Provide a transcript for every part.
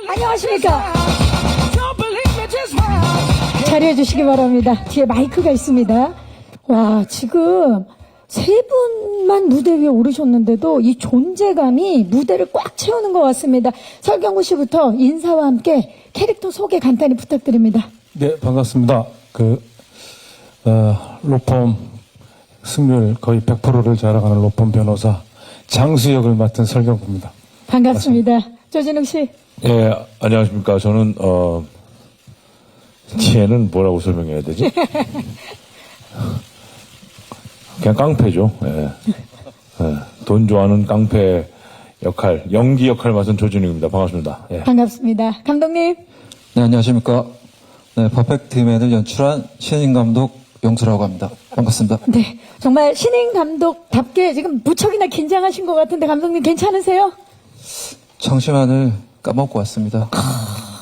안녕하십니까. 자리해 주시기 바랍니다. 뒤에 마이크가 있습니다. 와, 지금 세 분만 무대 위에 오르셨는데도 이 존재감이 무대를 꽉 채우는 것 같습니다. 설경구 씨부터 인사와 함께 캐릭터 소개 간단히 부탁드립니다. 네, 반갑습니다. 로펌 승률 거의 100%를 자랑하는 로펌 변호사 장수 역을 맡은 설경구입니다. 반갑습니다. 조진웅 씨. 예, 안녕하십니까. 저는, 쟤는 뭐라고 설명해야 되지? 그냥 깡패죠. 예. 예. 돈 좋아하는 깡패 역할, 연기 역할 맡은 조진웅입니다. 반갑습니다. 예. 반갑습니다. 감독님. 네, 안녕하십니까. 네, 퍼펙트맨을 연출한 신인 감독 용수라고 합니다. 반갑습니다. 네, 정말 신인 감독답게 지금 무척이나 긴장하신 것 같은데 감독님 괜찮으세요? 청심환을 까먹고 왔습니다.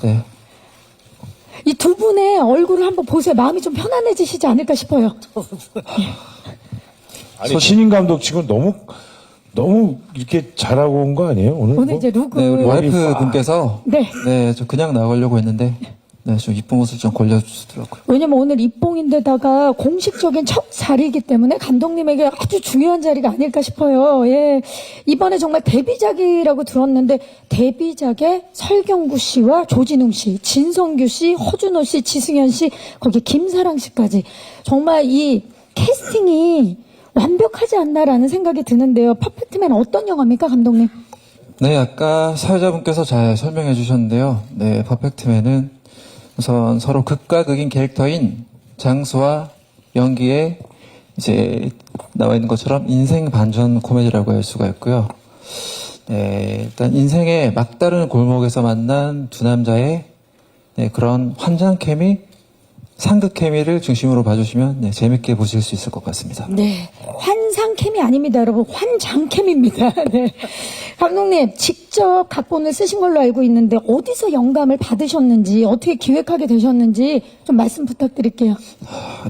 네. 이 두 분의 얼굴을 한번 보세요. 마음이 좀 편안해지시지 않을까 싶어요. 아니, 신인 감독 치고 너무 이렇게 잘하고 온 거 아니에요? 오늘 오늘 이제 룩을. 네, 우리 와이프 분께서 네. 네, 저 그냥 나가려고 했는데 네, 좀 이쁜 옷을 좀 걸려주시더라고요. 왜냐면 오늘 입봉인데다가 공식적인 첫 자리이기 때문에 감독님에게 아주 중요한 자리가 아닐까 싶어요. 예. 이번에 정말 데뷔작이라고 들었는데 데뷔작에 설경구 씨와 조진웅 씨, 진성규 씨, 허준호 씨, 지승현 씨, 거기 김사랑 씨까지 정말 이 캐스팅이 완벽하지 않나라는 생각이 드는데요. 퍼펙트맨 어떤 영화입니까, 감독님? 네, 아까 사회자분께서 잘 설명해 주셨는데요. 네, 퍼펙트맨은 우선 서로 극과 극인 캐릭터인 장수와 연기에 이제 나와 있는 것처럼 인생 반전 코미디라고 할 수가 있고요. 네, 일단 인생의 막다른 골목에서 만난 두 남자의 네, 그런 환장 케미, 상극 케미를 중심으로 봐주시면 네, 재밌게 보실 수 있을 것 같습니다. 네. 환상 캠이 아닙니다, 여러분. 환장 캠입니다. 네. 감독님, 직접 각본을 쓰신 걸로 알고 있는데, 어디서 영감을 받으셨는지, 어떻게 기획하게 되셨는지, 좀 말씀 부탁드릴게요.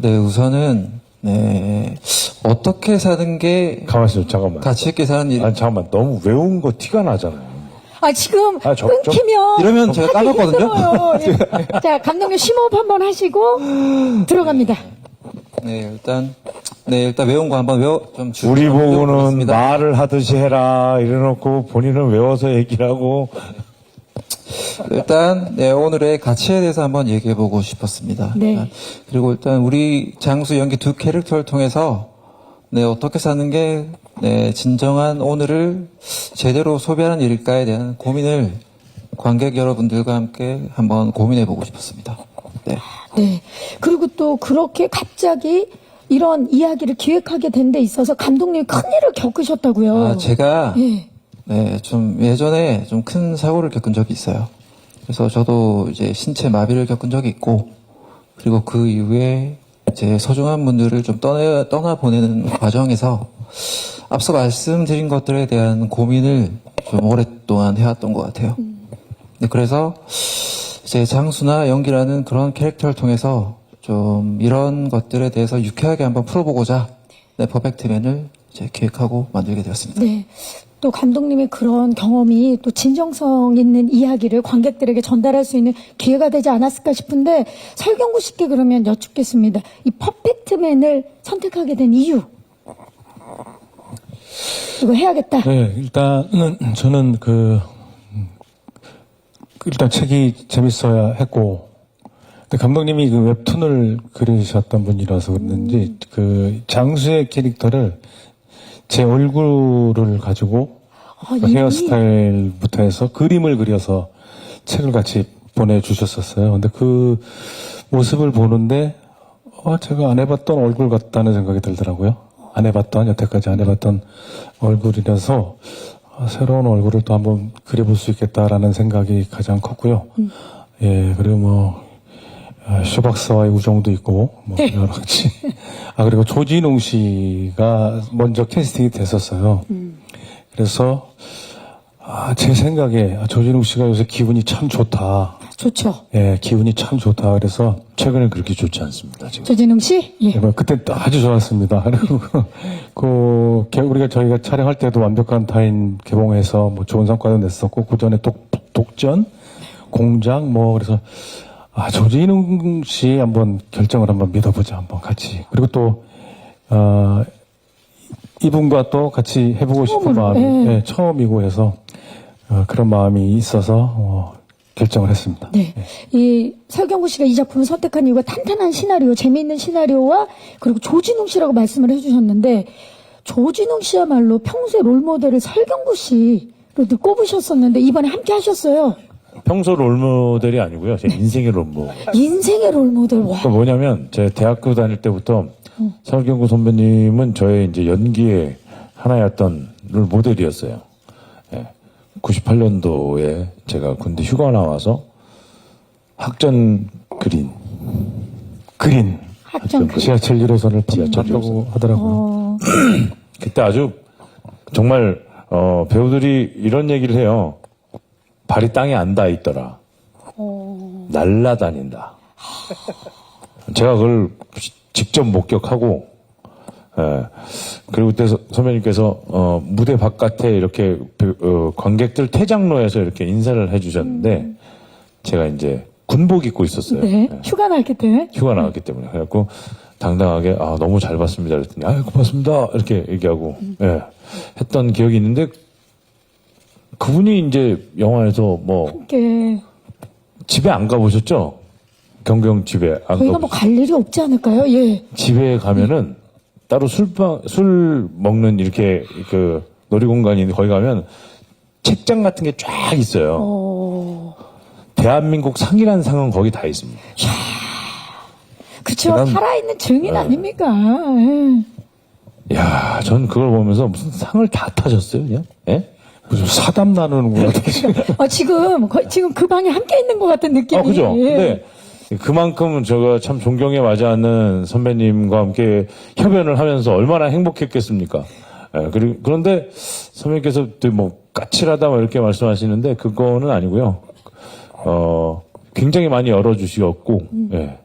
네, 우선은, 네, 어떻게 사는 게 가만있어, 잠깐만. 가치 있게 사는 일. 아니, 잠깐만. 너무 외운 거 티가 나잖아요. 지금 좀- 끊기면. 이러면 제가 하기 까먹거든요? 힘들어요. 예. 자, 감독님 심호흡 한번 하시고, 들어갑니다. 네, 일단 외운 거 한번 우리 보고는 보겠습니다. 말을 하듯이 해라. 이래놓고 본인은 외워서 얘기를 하고. 일단, 네, 오늘의 가치에 대해서 한번 얘기해보고 싶었습니다. 네. 그리고 일단 우리 장수 연기 두 캐릭터를 통해서, 네, 어떻게 사는 게, 네, 진정한 오늘을 제대로 소비하는 일일까에 대한 고민을 관객 여러분들과 함께 한번 고민해보고 싶었습니다. 네. 네. 그리고 또 그렇게 갑자기 이런 이야기를 기획하게 된 데 있어서 감독님이 큰일을 겪으셨다고요. 제가, 예. 네, 좀 예전에 좀 큰 사고를 겪은 적이 있어요. 그래서 저도 이제 신체 마비를 겪은 적이 있고, 그리고 그 이후에 제 소중한 분들을 좀 떠나보내는 과정에서 앞서 말씀드린 것들에 대한 고민을 좀 오랫동안 해왔던 것 같아요. 네, 그래서 이제 장수나 연기라는 그런 캐릭터를 통해서 좀 이런 것들에 대해서 유쾌하게 한번 풀어보고자 네, 퍼펙트맨을 이제 기획하고 만들게 되었습니다. 네. 또 감독님의 그런 경험이 또 진정성 있는 이야기를 관객들에게 전달할 수 있는 기회가 되지 않았을까 싶은데 설경구 씨께 그러면 여쭙겠습니다. 이 퍼펙트맨을 선택하게 된 이유. 이거 해야겠다. 네, 일단은 저는 일단 책이 재밌어야 했고, 근데 감독님이 그 웹툰을 그리셨던 분이라서 그랬는지, 장수의 캐릭터를 제 얼굴을 가지고 이름이? 헤어스타일부터 해서 그림을 그려서 책을 같이 보내주셨었어요. 근데 그 모습을 보는데, 제가 안 해봤던 얼굴 같다는 생각이 들더라고요. 여태까지 안 해봤던 얼굴이라서, 새로운 얼굴을 또 한번 그려볼 수 있겠다라는 생각이 가장 컸고요. 예, 그리고 쇼박사와의 우정도 있고, 여러 가지. 그리고 조진웅 씨가 먼저 캐스팅이 됐었어요. 그래서, 제 생각에, 조진웅 씨가 요새 기분이 참 좋다. 좋죠. 예, 기분이 참 좋다. 그래서, 최근에 그렇게 좋지 않습니다, 지금. 조진웅 씨? 예. 그때 아주 좋았습니다. 그리고, 저희가 촬영할 때도 완벽한 타인 개봉해서 좋은 성과도 냈었고, 그 전에 독전? 공장 뭐 그래서 조진웅 씨 한번 결정을 한번 믿어보자 한번 같이. 그리고 또 이분과 또 같이 해보고 싶은 처음으로, 마음이 예. 처음이고 해서 그런 마음이 있어서 결정을 했습니다. 네. 이 설경구 씨가 이 작품을 선택한 이유가 탄탄한 시나리오, 재미있는 시나리오와 그리고 조진웅 씨라고 말씀을 해주셨는데 조진웅 씨야말로 평소에 롤모델을 설경구 씨로 늘 꼽으셨었는데 이번에 함께 하셨어요. 평소 롤모델이 아니고요. 제 인생의 롤모델. 인생의 롤모델. 와. 그러니까 뭐냐면 제 대학교 다닐 때부터 설경구 선배님은 저의 이제 연기의 하나의 어떤 롤 모델이었어요. 예. 98년도에 제가 군대 휴가 나와서 학전 그린 학전 그린. 지하철 1호선을 지하철 봤다고 하더라고요. 그때 아주 정말 배우들이 이런 얘기를 해요. 발이 땅에 안 닿아 있더라. 날라다닌다. 제가 그걸 직접 목격하고, 예. 그리고 그때 선배님께서 무대 바깥에 이렇게 관객들 퇴장로에서 이렇게 인사를 해주셨는데 제가 이제 군복 입고 있었어요. 네. 예. 휴가 나왔기 때문에. 휴가 나왔기 때문에. 그래갖고 당당하게 너무 잘 봤습니다. 그랬더니 고맙습니다. 이렇게 얘기하고 예. 했던 기억이 있는데 그분이 이제 영화에서 뭐 함께. 집에 안 가보셨죠? 경경 집에 안 저희가 가보셨죠? 뭐 갈 일이 없지 않을까요? 예. 집에 가면은 따로 술 먹는 이렇게 그 놀이공간이 있는데 거기 가면 책장 같은 게 쫙 있어요. 대한민국 상이라는 상은 거기 다 있습니다. 그쵸. 난- 살아있는 증인 아닙니까? 예. 야, 전 그걸 보면서 무슨 상을 다 타셨어요, 그냥? 예? 무슨 사담 나누는 것 같아요. 지금 그 방에 함께 있는 것 같은 느낌이. 그죠? 예. 근데 그만큼 제가 참 존경에 맞지 않는 선배님과 함께 협연을 하면서 얼마나 행복했겠습니까? 예, 그런데 선배님께서 뭐 까칠하다 뭐 이렇게 말씀하시는데 그거는 아니고요. 굉장히 많이 열어주시었고, 예.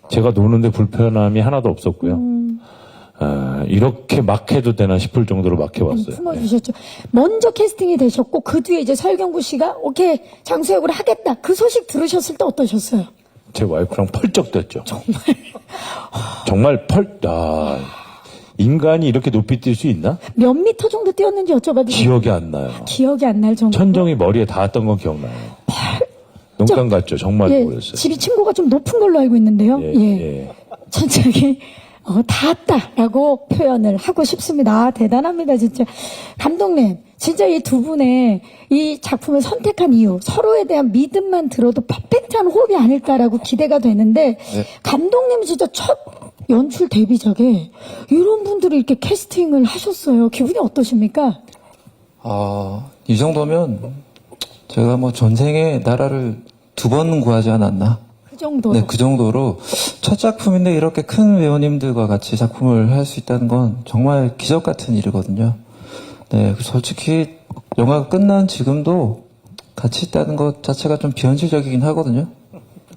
제가 노는데 불편함이 하나도 없었고요. 이렇게 막 해도 되나 싶을 정도로 막 해왔어요. 품어주셨죠. 먼저 캐스팅이 되셨고 그 뒤에 이제 설경구 씨가 오케이 장수역을 하겠다. 그 소식 들으셨을 때 어떠셨어요? 제 와이프랑 펄쩍 뛰었죠. 정말 인간이 이렇게 높이 뛸 수 있나? 몇 미터 정도 뛰었는지 여쭤봐도 기억이 안 나요. 기억이 안 날 정도. 천정이 머리에 닿았던 건 기억나요. 농간 같죠. 정말 예, 모르겠어요. 집이 층고가 좀 높은 걸로 알고 있는데요. 예, 예. 예. 천장이 닿았다라고 표현을 하고 싶습니다. 대단합니다, 진짜. 감독님, 진짜 이 두 분의 이 작품을 선택한 이유, 서로에 대한 믿음만 들어도 퍼펙트한 호흡이 아닐까라고 기대가 되는데, 감독님은 진짜 첫 연출 데뷔작에 이런 분들이 이렇게 캐스팅을 하셨어요. 기분이 어떠십니까? 이 정도면 제가 뭐 전생에 나라를 2번 구하지 않았나. 그 정도. 네, 그 정도로 첫 작품인데 이렇게 큰 배우님들과 같이 작품을 할 수 있다는 건 정말 기적 같은 일이거든요. 네, 솔직히 영화가 끝난 지금도 같이 있다는 것 자체가 좀 비현실적이긴 하거든요.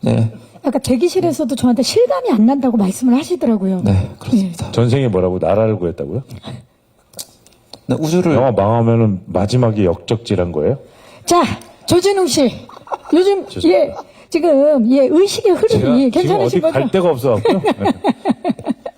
네, 아까 대기실에서도 저한테 실감이 안 난다고 말씀을 하시더라고요. 네, 그렇습니다. 전생에 뭐라고 나라를 구했다고요? 네, 우주를 영화 망하면은 마지막에 역적질한 거예요? 자, 조진웅 씨. 요즘, 지금, 의식의 흐름이 제가 지금 괜찮으신 어디 거죠? 갈 데가 없어갖고요.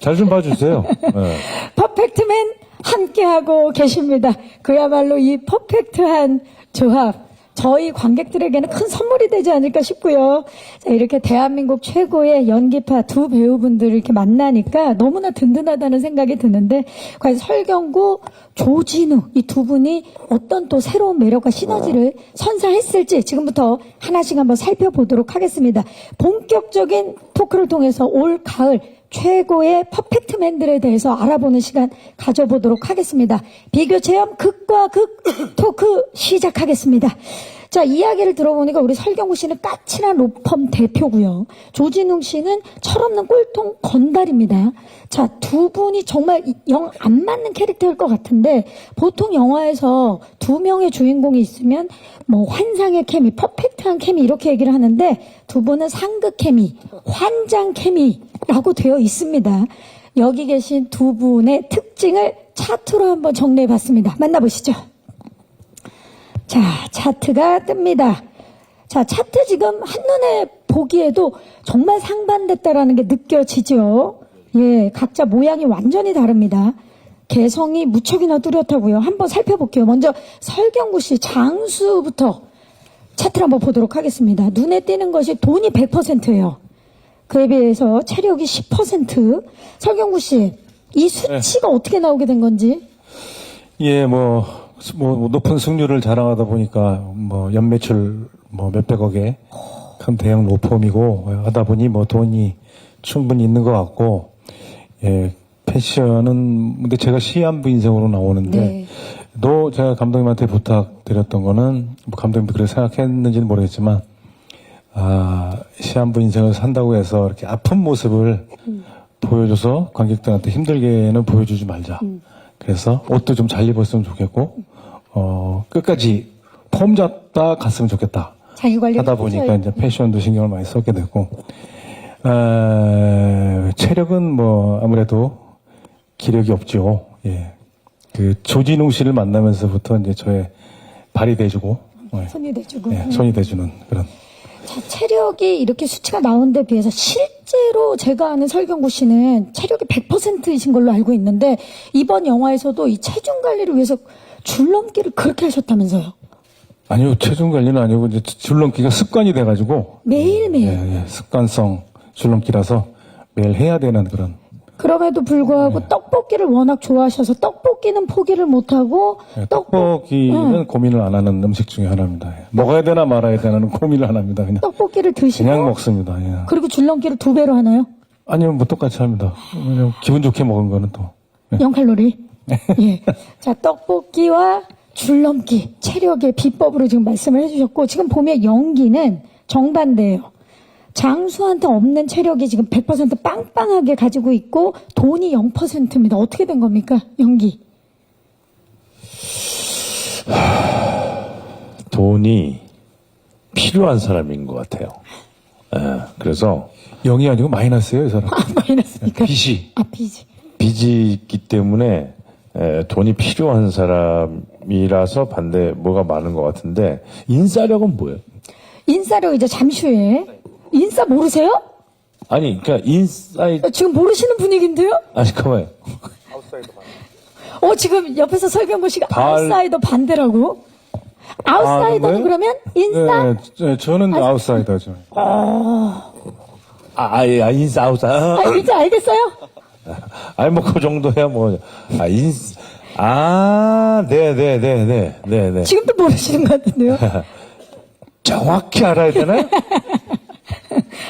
잘 좀 봐주세요. 네. 퍼펙트맨 함께하고 계십니다. 그야말로 이 퍼펙트한 조합. 저희 관객들에게는 큰 선물이 되지 않을까 싶고요. 자, 이렇게 대한민국 최고의 연기파 두 배우분들을 이렇게 만나니까 너무나 든든하다는 생각이 드는데, 과연 설경구, 조진우 이 두 분이 어떤 또 새로운 매력과 시너지를 선사했을지 지금부터 하나씩 한번 살펴보도록 하겠습니다. 본격적인 토크를 통해서 올 가을 최고의 퍼펙트맨들에 대해서 알아보는 시간 가져보도록 하겠습니다. 비교 체험 극과 극 토크 시작하겠습니다. 자, 이야기를 들어보니까 우리 설경구 씨는 까칠한 로펌 대표고요. 조진웅 씨는 철없는 꼴통 건달입니다. 자, 두 분이 정말 영 안 맞는 캐릭터일 것 같은데 보통 영화에서 두 명의 주인공이 있으면 뭐 환상의 케미, 퍼펙트한 케미 이렇게 얘기를 하는데 두 분은 상극 케미, 환장 케미라고 되어 있습니다. 여기 계신 두 분의 특징을 차트로 한번 정리해 봤습니다. 만나보시죠. 자, 차트가 뜹니다. 자, 차트 지금 한눈에 보기에도 정말 상반됐다라는 게 느껴지죠. 예, 각자 모양이 완전히 다릅니다. 개성이 무척이나 뚜렷하고요. 한번 살펴볼게요. 먼저 설경구 씨 장수부터 차트를 한번 보도록 하겠습니다. 눈에 띄는 것이 돈이 100%예요. 그에 비해서 체력이 10%. 설경구 씨, 이 수치가 어떻게 나오게 된 건지? 예, 뭐 높은 승률을 자랑하다 보니까 연매출 몇백억에 큰 대형 로펌이고 하다 보니 돈이 충분히 있는 것 같고, 예, 패션은 근데 제가 시한부 인생으로 나오는데 네. 또 제가 감독님한테 부탁드렸던 거는 감독님도 그렇게 생각했는지는 모르겠지만 시한부 인생을 산다고 해서 이렇게 아픈 모습을 보여줘서 관객들한테 힘들게는 보여주지 말자. 그래서 옷도 좀 잘 입었으면 좋겠고 끝까지 폼 잡다 갔으면 좋겠다. 자기 관리 하다 보니까 이제 패션도 신경을 많이 썼게 됐고, 체력은 아무래도 기력이 없죠. 예. 그 조진웅 씨를 만나면서부터 이제 저의 발이 돼주고, 손이 돼주고. 예, 손이 돼주는 그런. 자, 체력이 이렇게 수치가 나온 데 비해서 실제로 제가 아는 설경구 씨는 체력이 100%이신 걸로 알고 있는데 이번 영화에서도 이 체중 관리를 위해서 줄넘기를 그렇게 하셨다면서요. 아니요, 체중 관리는 아니고 이제 줄넘기가 습관이 돼가지고. 매일매일. 예, 습관성 줄넘기라서 매일 해야 되는 그런. 그럼에도 불구하고 떡볶이를 워낙 좋아하셔서 떡볶이는 포기를 못하고 예, 떡볶이는 고민을 안 하는 음식 중에 하나입니다. 예. 먹어야 되나 말아야 되나는 고민을 안 합니다. 그냥 떡볶이를 드시고 그냥 먹습니다. 예. 그리고 줄넘기를 2배로 하나요? 아니요, 똑같이 합니다. 왜냐면 기분 좋게 먹은 거는 또. 0칼로리. 예. 자, 떡볶이와 줄넘기, 체력의 비법으로 지금 말씀을 해주셨고, 지금 보면 연기는 정반대예요. 장수한테 없는 체력이 지금 100% 빵빵하게 가지고 있고, 돈이 0%입니다. 어떻게 된 겁니까? 연기. 돈이 필요한 사람인 것 같아요. 예, 그래서 0이 아니고 마이너스예요, 이 사람. 마이너스니까. 빚이. 빚이. 빚이 있기 때문에 돈이 필요한 사람이라서 뭐가 많은 것 같은데, 인싸력은 뭐예요? 인싸력 이제 잠시 후에. 인싸 모르세요? 아니, 그러니까 지금 모르시는 분위기인데요? 아니, 가만히. 지금 옆에서 설경구 씨가 아웃사이더 반대라고? 아웃사이더는 그래요? 그러면 인싸? 네, 저는 아웃사이더죠. 인싸, 아웃싸. 이제 알겠어요? 아니, 그 정도야, 네. 지금도 모르시는 것 같은데요? 정확히 알아야 되나요?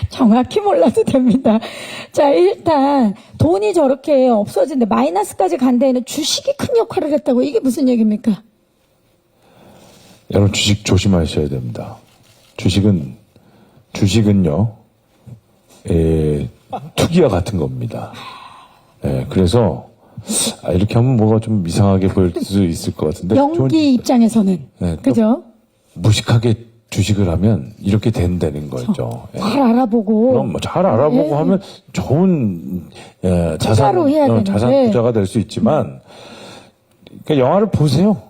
정확히 몰라도 됩니다. 자, 일단 돈이 저렇게 없어진데 마이너스까지 간 데에는 주식이 큰 역할을 했다고. 이게 무슨 얘기입니까? 여러분, 주식 조심하셔야 됩니다. 주식은요, 투기와 같은 겁니다. 그래서, 이렇게 하면 뭐가 좀 이상하게 보일 수 있을 것 같은데. 연기 입장에서는. 네, 그죠? 무식하게 주식을 하면 이렇게 된다는 거죠. 잘 알아보고. 그럼 잘 알아보고 하면 좋은 투자로 해야 되는데. 자산 부자가 될 수 있지만, 그러니까 영화를 보세요.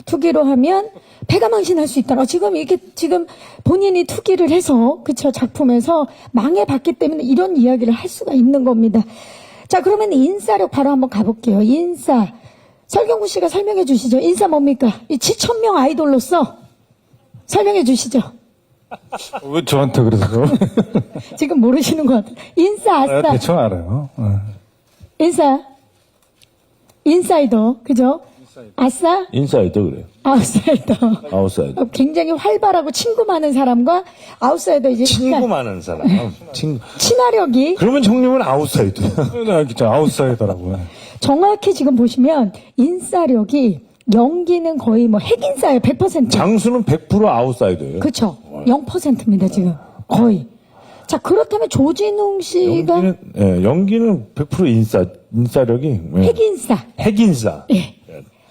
투기로 하면 패가망신할 수 있다. 지금 본인이 투기를 해서 그쵸 작품에서 망해봤기 때문에 이런 이야기를 할 수가 있는 겁니다. 자, 그러면 인싸력 바로 한번 가볼게요. 인싸 설경구 씨가 설명해 주시죠. 인싸 뭡니까? 이 7,000명 아이돌로서 설명해 주시죠. 왜 저한테 그러세요? 지금 모르시는 것 같아요. 인싸 아싸. 대충 알아요. 인싸 인사이더 그죠? 아싸 인사이더 그래요. 아웃사이더. 아웃사이더. 굉장히 활발하고 친구 많은 사람과 아웃사이더 이제 친구 많은 사람. 친화력이 그러면 형님은 아웃사이더야. 진짜 아웃사이더라고요. 정확히 지금 보시면 인싸력이 연기는 거의 핵인싸예요. 100%. 장수는 100% 아웃사이더예요. 그렇죠. 0%입니다 지금 거의. 자, 그렇다면 조진웅 씨가 연기는 100% 인싸력이 핵인싸. 핵인싸. 예.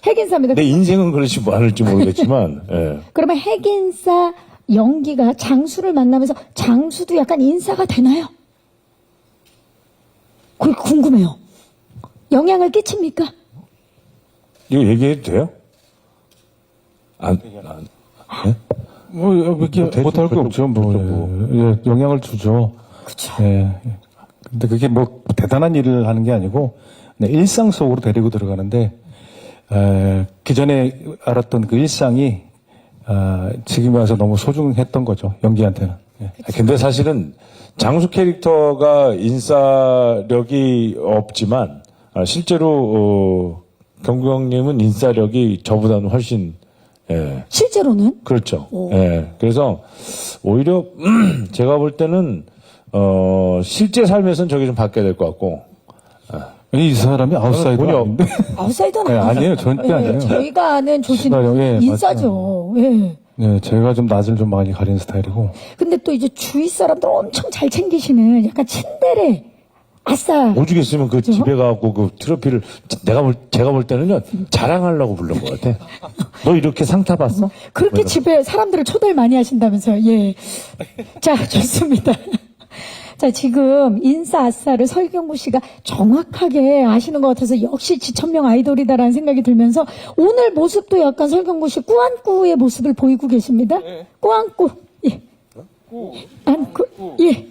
핵인싸입니다. 내 인생은 그렇지 않을지 모르겠지만. 그러면 핵인싸 연기가 장수를 만나면서 장수도 약간 인싸가 되나요? 그게 궁금해요. 영향을 끼칩니까? 이거 얘기해도 돼요? 네? 이렇게 뭐 못할 게 없죠. 영향을 주죠. 그쵸. 예. 근데 그게 뭐 대단한 일을 하는 게 아니고 일상 속으로 데리고 들어가는데 기존에 알았던 그 일상이 지금 와서 너무 소중했던 거죠. 연기한테는. 예. 근데 사실은 장수 캐릭터가 인싸력이 없지만 실제로 경구 형님은 인싸력이 저보다는 훨씬 실제로는? 그렇죠. 예. 그래서 오히려 제가 볼 때는 실제 삶에서는 저게 좀 바뀌어야 될 것 같고. 이 사람이 아웃사이더 본의 아닌데? 아웃사이더는 네, 아니죠. 아니에요. 절대 아니에요. 저희가 아는 조진웅 예, 인싸죠. 예. 네, 제가 좀 낯을 좀 많이 가리는 스타일이고. 근데 또 이제 주위 사람들 엄청 잘 챙기시는 약간 친데레 아싸. 오죽했으면 그 집에 가고 그 트로피를 제가 볼 때는요 자랑하려고 부른 것 같아. 너 이렇게 상 타봤어? 그렇게 집에 사람들을 초대를 많이 하신다면서요. 예. 자, 좋습니다. 자, 지금 인싸 아싸를 설경구 씨가 정확하게 아시는 것 같아서 역시 지천명 아이돌이다라는 생각이 들면서 오늘 모습도 약간 설경구 씨 꾸안꾸의 모습을 보이고 계십니다. 꾸안꾸. 예. 안꾸. 예.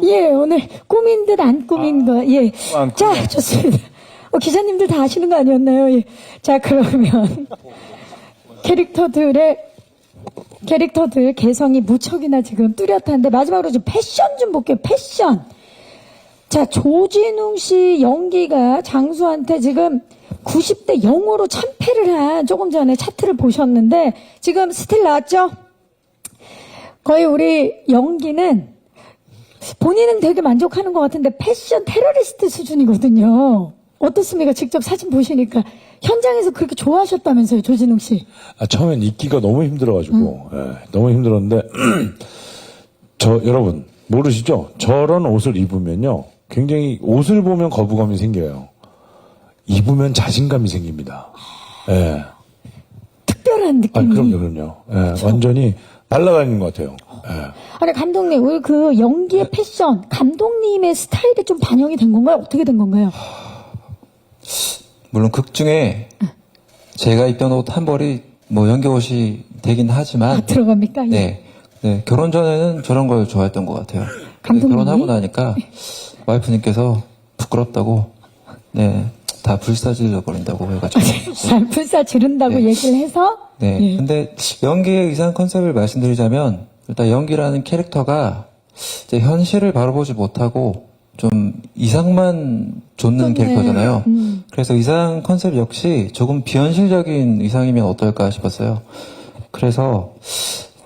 예, 오늘 꾸민 듯 안 꾸민 거. 예. 꾸안꾸. 자, 좋습니다. 기자님들 다 아시는 거 아니었나요? 예. 자, 그러면 캐릭터들 개성이 무척이나 지금 뚜렷한데 마지막으로 좀 패션 좀 볼게요. 패션. 자, 조진웅 씨 연기가 장수한테 지금 90대 0으로 참패를 한 조금 전에 차트를 보셨는데 지금 스틸 나왔죠? 거의 우리 연기는 본인은 되게 만족하는 것 같은데 패션 테러리스트 수준이거든요. 어떻습니까? 직접 사진 보시니까 현장에서 그렇게 좋아하셨다면서요, 조진웅 씨? 처음엔 입기가 너무 힘들어가지고 너무 힘들었는데 여러분 모르시죠? 저런 옷을 입으면요 굉장히 옷을 보면 거부감이 생겨요. 입으면 자신감이 생깁니다. 예. 특별한 느낌이. 그럼요. 예, 완전히 날아다니는 것 같아요. 예. 아니, 감독님, 왜 그 연기의 패션, 감독님의 스타일이 좀 반영이 된 건가요? 어떻게 된 건가요? 물론 극 중에 제가 입던 옷 한 벌이 뭐 연기 옷이 되긴 하지만 들어갑니까? 예. 네, 결혼 전에는 저런 걸 좋아했던 것 같아요. 감독님이? 결혼하고 나니까 와이프님께서 부끄럽다고 다 불사질러 버린다고 해가지고 불사 지른다고 네. 얘기를 해서 네. 예. 근데 연기의 이상 컨셉을 말씀드리자면 일단 연기라는 캐릭터가 이제 현실을 바라보지 못하고 좀 이상만 좇는 그렇네. 캐릭터잖아요. 그래서 이상 컨셉 역시 조금 비현실적인 이상이면 어떨까 싶었어요. 그래서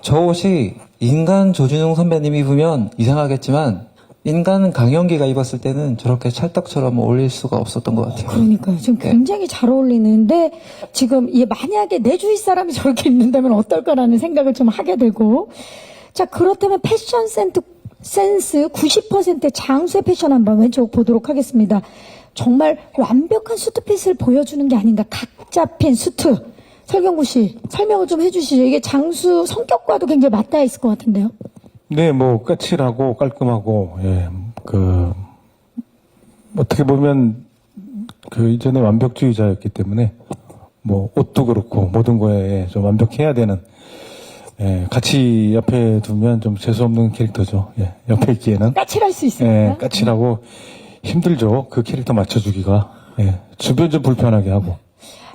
저 옷이 인간 조진웅 선배님이 입으면 이상하겠지만 인간 강연기가 입었을 때는 저렇게 찰떡처럼 어울릴 수가 없었던 것 같아요. 그러니까요. 지금 굉장히 잘 어울리는데 지금 만약에 내 주위 사람이 저렇게 입는다면 어떨까라는 생각을 좀 하게 되고 자 그렇다면 패션 센스 90%의 장수의 패션 한번 왼쪽 보도록 하겠습니다. 정말 완벽한 수트핏을 보여주는 게 아닌가. 각 잡힌 수트. 설경구 씨 설명을 좀 해주시죠. 이게 장수 성격과도 굉장히 맞닿아 있을 것 같은데요. 네, 뭐 까칠하고 깔끔하고 어떻게 보면 이전에 완벽주의자였기 때문에 뭐 옷도 그렇고 모든 거에 좀 완벽해야 되는 같이 옆에 두면 좀 재수없는 캐릭터죠. 옆에 있기에는 까칠할 수 있습니다. 까칠하고 힘들죠. 그 캐릭터 맞춰주기가 주변 좀 불편하게 하고.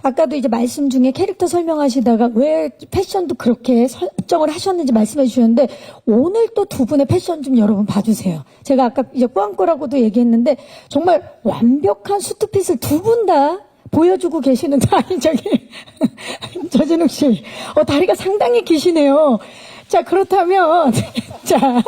아까도 이제 말씀 중에 캐릭터 설명하시다가 왜 패션도 그렇게 설정을 하셨는지 말씀해 주셨는데 오늘 또 두 분의 패션 좀 여러분 봐주세요. 제가 아까 이제 꾸안꾸라고도 얘기했는데 정말 완벽한 수트핏을 두 분 다 보여주고 계시는데 아니 저기 조진웅 씨 다리가 상당히 기시네요. 자 그렇다면 자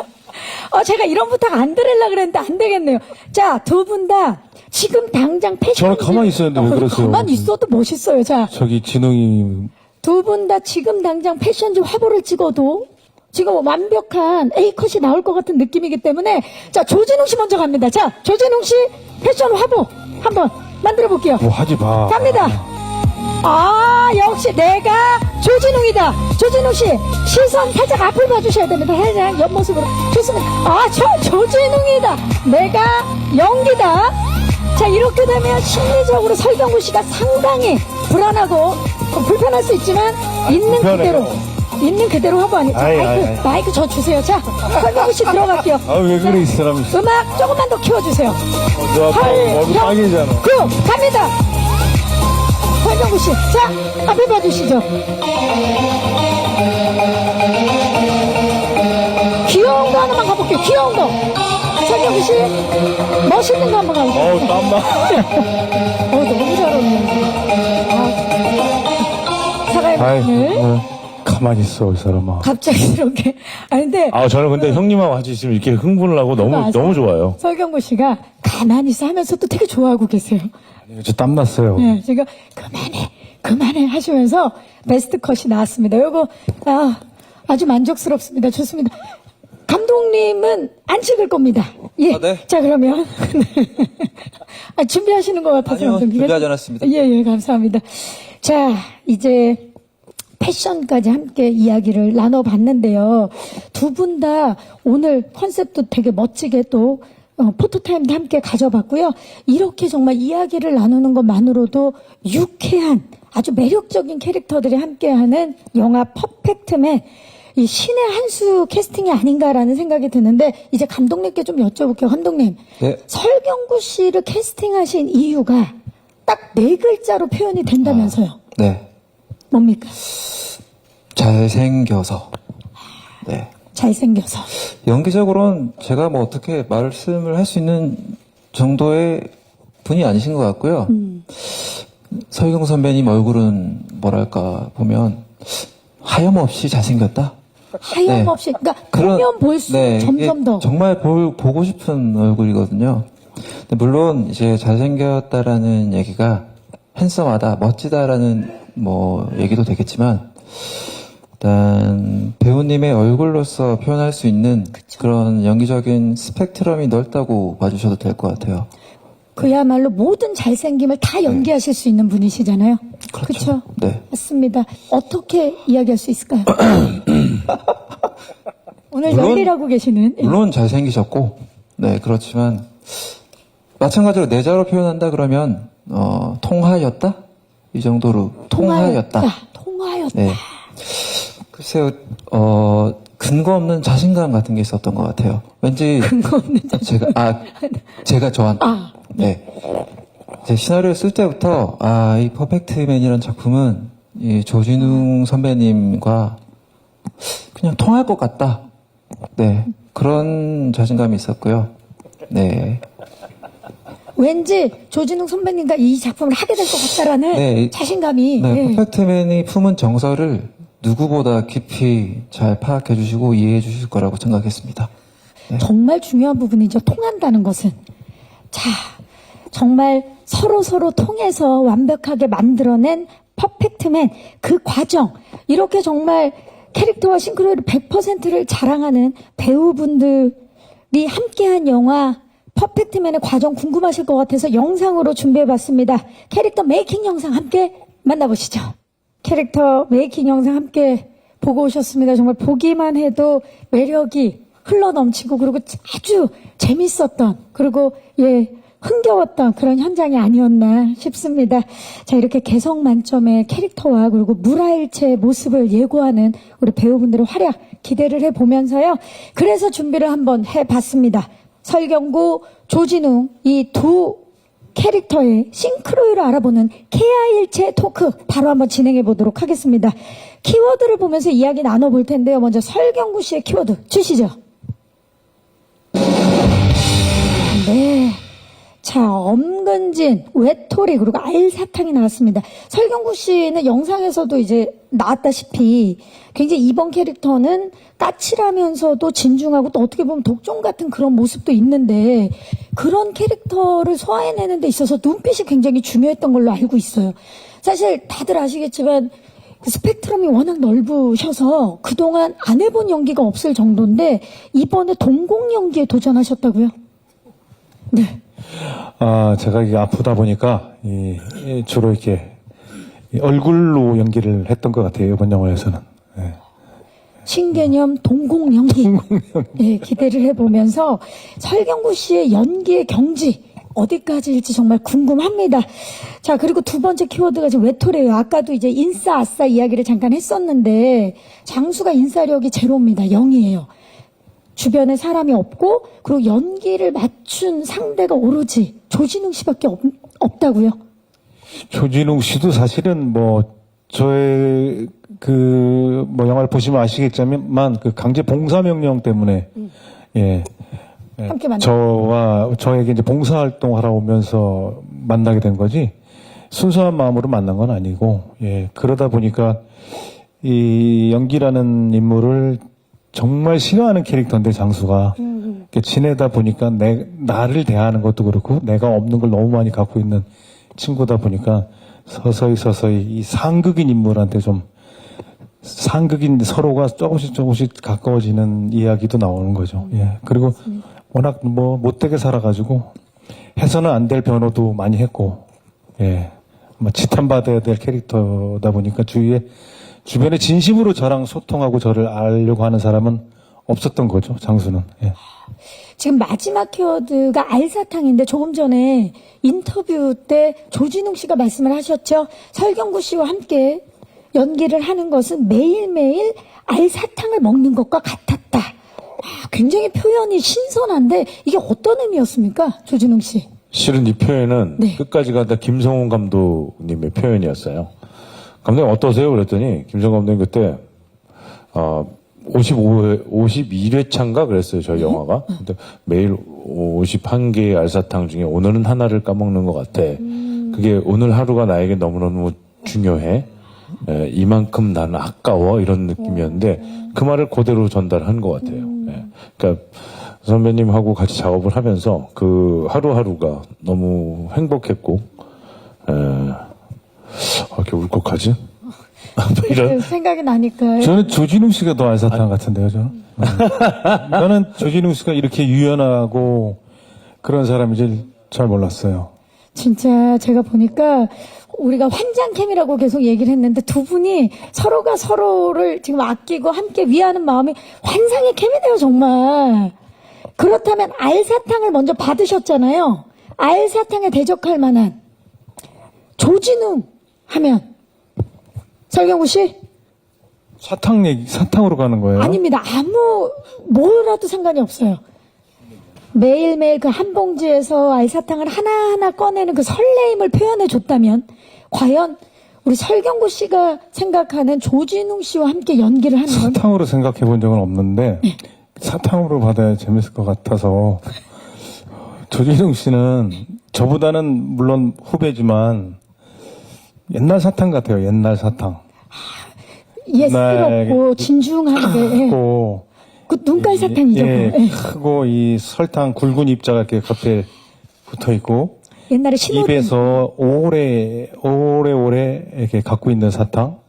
제가 이런 부탁 안 드리려고 그랬는데 안 되겠네요. 자 두 분 다 지금 당장 패션 저는 가만히 있었는데 왜 그러세요? 가만히 있어도 멋있어요. 자 저기 진웅이 두 분 다 지금 당장 패션지 화보를 찍어도 지금 완벽한 A컷이 나올 것 같은 느낌이기 때문에 자 조진웅 씨 먼저 갑니다. 자 조진웅 씨 패션 화보 한번 만들어 볼게요. 뭐 하지 마. 갑니다. 역시 내가 조진웅이다. 조진웅 씨 시선 살짝 앞을 봐주셔야 됩니다. 살짝 옆모습으로 좋습니다. 저 조진웅이다. 내가 연기다. 자 이렇게 되면 심리적으로 설경구 씨가 상당히 불안하고 불편할 수 있지만 있는 그대로 있는 그대로 하고 아니. 자, 아이, 마이크 저 주세요. 자, 설경구 씨 들어갈게요. 아, 왜 그래, 이 사람. 음악 조금만 더 키워주세요. 너 아까 얼굴 빵이잖아. 갑니다. 설경구 씨, 자, 앞에 봐주시죠. 귀여운 거 하나만 가볼게요. 귀여운 거. 설경구 씨, 멋있는 거 한번 가볼게요. 어우, 땀나. 너무 잘 어울리네. 사과의 아이, 마음을 가만히 있어, 이 사람아. 갑작스럽게. 근데 저는 근데 형님하고 같이 지금 이렇게 흥분을 하고 그거 아세요? 너무 좋아요. 설경구 씨가 가만히 있어 하면서도 되게 좋아하고 계세요. 저 땀났어요. 네, 제가 그만해 하시면서 베스트 컷이 나왔습니다. 요거 아주 만족스럽습니다. 좋습니다. 감독님은 안 찍을 겁니다. 예. 네. 자, 그러면 준비하시는 것 같아서 아니요, 감독님. 준비하지 않았습니다. 예, 감사합니다. 자, 이제 패션까지 함께 이야기를 나눠봤는데요. 두 분 다 오늘 컨셉도 되게 멋지게 또 포토타임도 함께 가져봤고요. 이렇게 정말 이야기를 나누는 것만으로도 유쾌한 아주 매력적인 캐릭터들이 함께하는 영화 퍼펙트맨, 이 신의 한 수 캐스팅이 아닌가라는 생각이 드는데 이제 감독님께 좀 여쭤볼게요. 감독님, 네. 설경구 씨를 캐스팅하신 이유가 딱 4글자로 표현이 된다면서요. 네. 뭡니까? 잘생겨서. 네. 잘생겨서. 연기적으로는 제가 뭐 어떻게 말씀을 할 수 있는 정도의 분이 아니신 것 같고요. 설경 선배님 얼굴은 뭐랄까 보면 하염없이 잘생겼다. 하염없이, 그러니까 보면 볼수록 점점 이게 더. 정말 보고 싶은 얼굴이거든요. 근데 물론 이제 잘생겼다라는 얘기가 핸섬하다, 멋지다라는 뭐 얘기도 되겠지만 일단 배우님의 얼굴로서 표현할 수 있는 그런 연기적인 스펙트럼이 넓다고 봐주셔도 될 것 같아요. 그야말로 모든 잘생김을 다 연기하실 수 있는 분이시잖아요. 그렇죠? 네. 맞습니다. 어떻게 이야기할 수 있을까요? 오늘 물론- 열일하고 계시는. 예. 물론 잘생기셨고, 네, 그렇지만, 마찬가지로 내자로 표현한다 그러면, 통하였다? 이 정도로, 통하였다. 통하였다. 네. 글쎄요, 근거 없는 자신감 같은 게 있었던 것 같아요. 왠지, 근거 없는 제가 저한테, 네. 제 시나리오 쓸 때부터, 이 퍼펙트맨이라는 작품은, 이 조진웅 선배님과 그냥 통할 것 같다. 네. 그런 자신감이 있었고요. 네. 왠지 조진웅 선배님과 이 작품을 하게 될 것 같다라는 네. 자신감이. 네. 예. 퍼펙트맨이 품은 정서를 누구보다 깊이 잘 파악해 주시고 이해해 주실 거라고 생각했습니다. 정말 중요한 부분이죠. 통한다는 것은. 자, 정말 서로 통해서 완벽하게 만들어낸 퍼펙트맨 그 과정. 이렇게 정말 캐릭터와 싱크로율 100%를 자랑하는 배우분들이 함께한 영화 퍼펙트맨의 과정 궁금하실 것 같아서 영상으로 준비해봤습니다. 캐릭터 메이킹 영상 함께 만나보시죠. 캐릭터 메이킹 영상 함께 보고 오셨습니다. 정말 보기만 해도 매력이 흘러넘치고 그리고 아주 재밌었던 그리고 흥겨웠던 그런 현장이 아니었나 싶습니다. 자, 이렇게 개성 만점의 캐릭터와 그리고 물화일체의 모습을 예고하는 우리 배우분들의 활약 기대를 해보면서요. 그래서 준비를 한번 해봤습니다. 설경구, 조진웅 이 두 캐릭터의 싱크로율을 알아보는 케아일체 토크 바로 한번 진행해 보도록 하겠습니다. 키워드를 보면서 이야기 나눠볼 텐데요. 먼저 설경구 씨의 키워드 주시죠. 네. 자, 엄근진, 외톨이, 그리고 알사탕이 나왔습니다. 설경구 씨는 영상에서도 이제 나왔다시피 굉장히 이번 캐릭터는 까칠하면서도 진중하고 또 어떻게 보면 독종 같은 그런 모습도 있는데 그런 캐릭터를 소화해내는 데 있어서 눈빛이 굉장히 중요했던 걸로 알고 있어요. 사실 다들 아시겠지만 그 스펙트럼이 워낙 넓으셔서 그동안 안 해본 연기가 없을 정도인데 이번에 동공 연기에 도전하셨다고요? 네. 제가 이게 아프다 보니까, 주로 이렇게, 얼굴로 연기를 했던 것 같아요, 이번 영화에서는. 예. 신개념 동공 연기. 네, 기대를 해보면서 설경구 씨의 연기의 경지 어디까지일지 정말 궁금합니다. 자, 그리고 두 번째 키워드가 지금 외톨이에요. 아까도 이제 인싸, 아싸 이야기를 잠깐 했었는데 장수가 인싸력이 제로입니다. 0이에요. 주변에 사람이 없고 그리고 연기를 맞춘 상대가 오로지 조진웅 씨밖에 없다고요. 조진웅 씨도 사실은 저의 영화를 보시면 아시겠지만 그 강제 봉사 명령 때문에 예. 함께 만나. 저에게 이제 봉사활동 하러 오면서 만나게 된 거지, 순수한 마음으로 만난 건 아니고, 예. 그러다 보니까 이 연기라는 인물을 정말 싫어하는 캐릭터인데, 장수가. 이렇게 지내다 보니까 나를 대하는 것도 그렇고, 내가 없는 걸 너무 많이 갖고 있는 친구다 보니까 서서히 이 상극인 인물한테 좀 상극인 서로가 조금씩 가까워지는 이야기도 나오는 거죠. 예. 그리고 워낙 못되게 살아가지고 해서는 안 될 변호도 많이 했고, 예. 지탄받아야 될 캐릭터다 보니까 주변에 진심으로 저랑 소통하고 저를 알려고 하는 사람은 없었던 거죠, 장수는. 예. 지금 마지막 키워드가 알사탕인데 조금 전에 인터뷰 때 조진웅 씨가 말씀을 하셨죠. 설경구 씨와 함께 연기를 하는 것은 매일매일 알사탕을 먹는 것과 같았다. 굉장히 표현이 신선한데 이게 어떤 의미였습니까? 조진웅 씨. 실은 이 표현은 네. 끝까지 가다 김성훈 감독님의 표현이었어요. 감독님 어떠세요? 그랬더니 김성훈 감독님 그때 52회차인가 그랬어요, 저희 영화가. 근데 매일 51개의 알사탕 중에 오늘은 하나를 까먹는 것 같아. 그게 오늘 하루가 나에게 너무너무 중요해. 이만큼 나는 아까워. 이런 느낌이었는데 그 말을 그대로 전달한 것 같아요. 그러니까 선배님하고 같이 작업을 하면서 그 하루하루가 너무 행복했고, 이렇게 울컥하지? 이런. 생각이 나니까요. 저는 조진웅 씨가 더 알사탕 같은데요, 저는. 저는 조진웅 씨가 이렇게 유연하고 그런 사람인지 잘 몰랐어요. 진짜 제가 보니까 우리가 환장캠이라고 계속 얘기를 했는데 두 분이 서로가 서로를 지금 아끼고 함께 위하는 마음이 환상의 캠이네요, 정말. 그렇다면 알사탕을 먼저 받으셨잖아요. 알사탕에 대적할 만한 조진웅 하면 설경구 씨? 사탕으로 가는 거예요? 아닙니다. 뭐라도 상관이 없어요. 매일매일 그 한 봉지에서 알사탕을 하나하나 꺼내는 그 설레임을 표현해 줬다면 과연 우리 설경구 씨가 생각하는 조진웅 씨와 함께 연기를 하는 건 사탕으로 생각해 본 적은 없는데 사탕으로 받아야 재밌을 것 같아서. 조진웅 씨는 저보다는 물론 후배지만 옛날 사탕 같아요. 옛날 사탕. 예스럽고 진중한데 크고 그 눈깔 사탕이죠. 예, 예. 크고 이 설탕 굵은 입자가 이렇게 겉에 붙어 있고 옛날에 신호등 입에서 오래오래 이렇게 갖고 있는 사탕.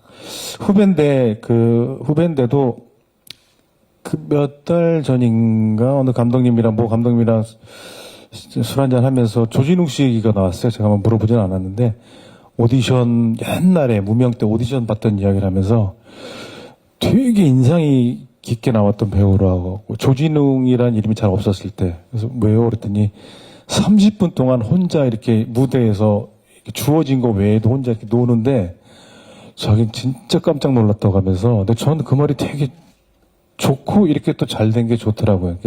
후배인데도 그 몇 달 전인가 어느 감독님이랑 술 한잔 하면서 조진웅 씨 얘기가 나왔어요. 제가 한번 물어보진 않았는데 오디션 옛날에 무명 때 오디션 봤던 이야기를 하면서 되게 인상이 깊게 나왔던 배우라고. 조진웅이라는 이름이 잘 없었을 때. 그래서 왜요? 그랬더니 30분 동안 혼자 이렇게 무대에서 이렇게 주어진 거 외에도 혼자 이렇게 노는데 자기는 진짜 깜짝 놀랐다고 하면서. 근데 저는 그 말이 되게 좋고 이렇게 또 잘 된 게 좋더라고요.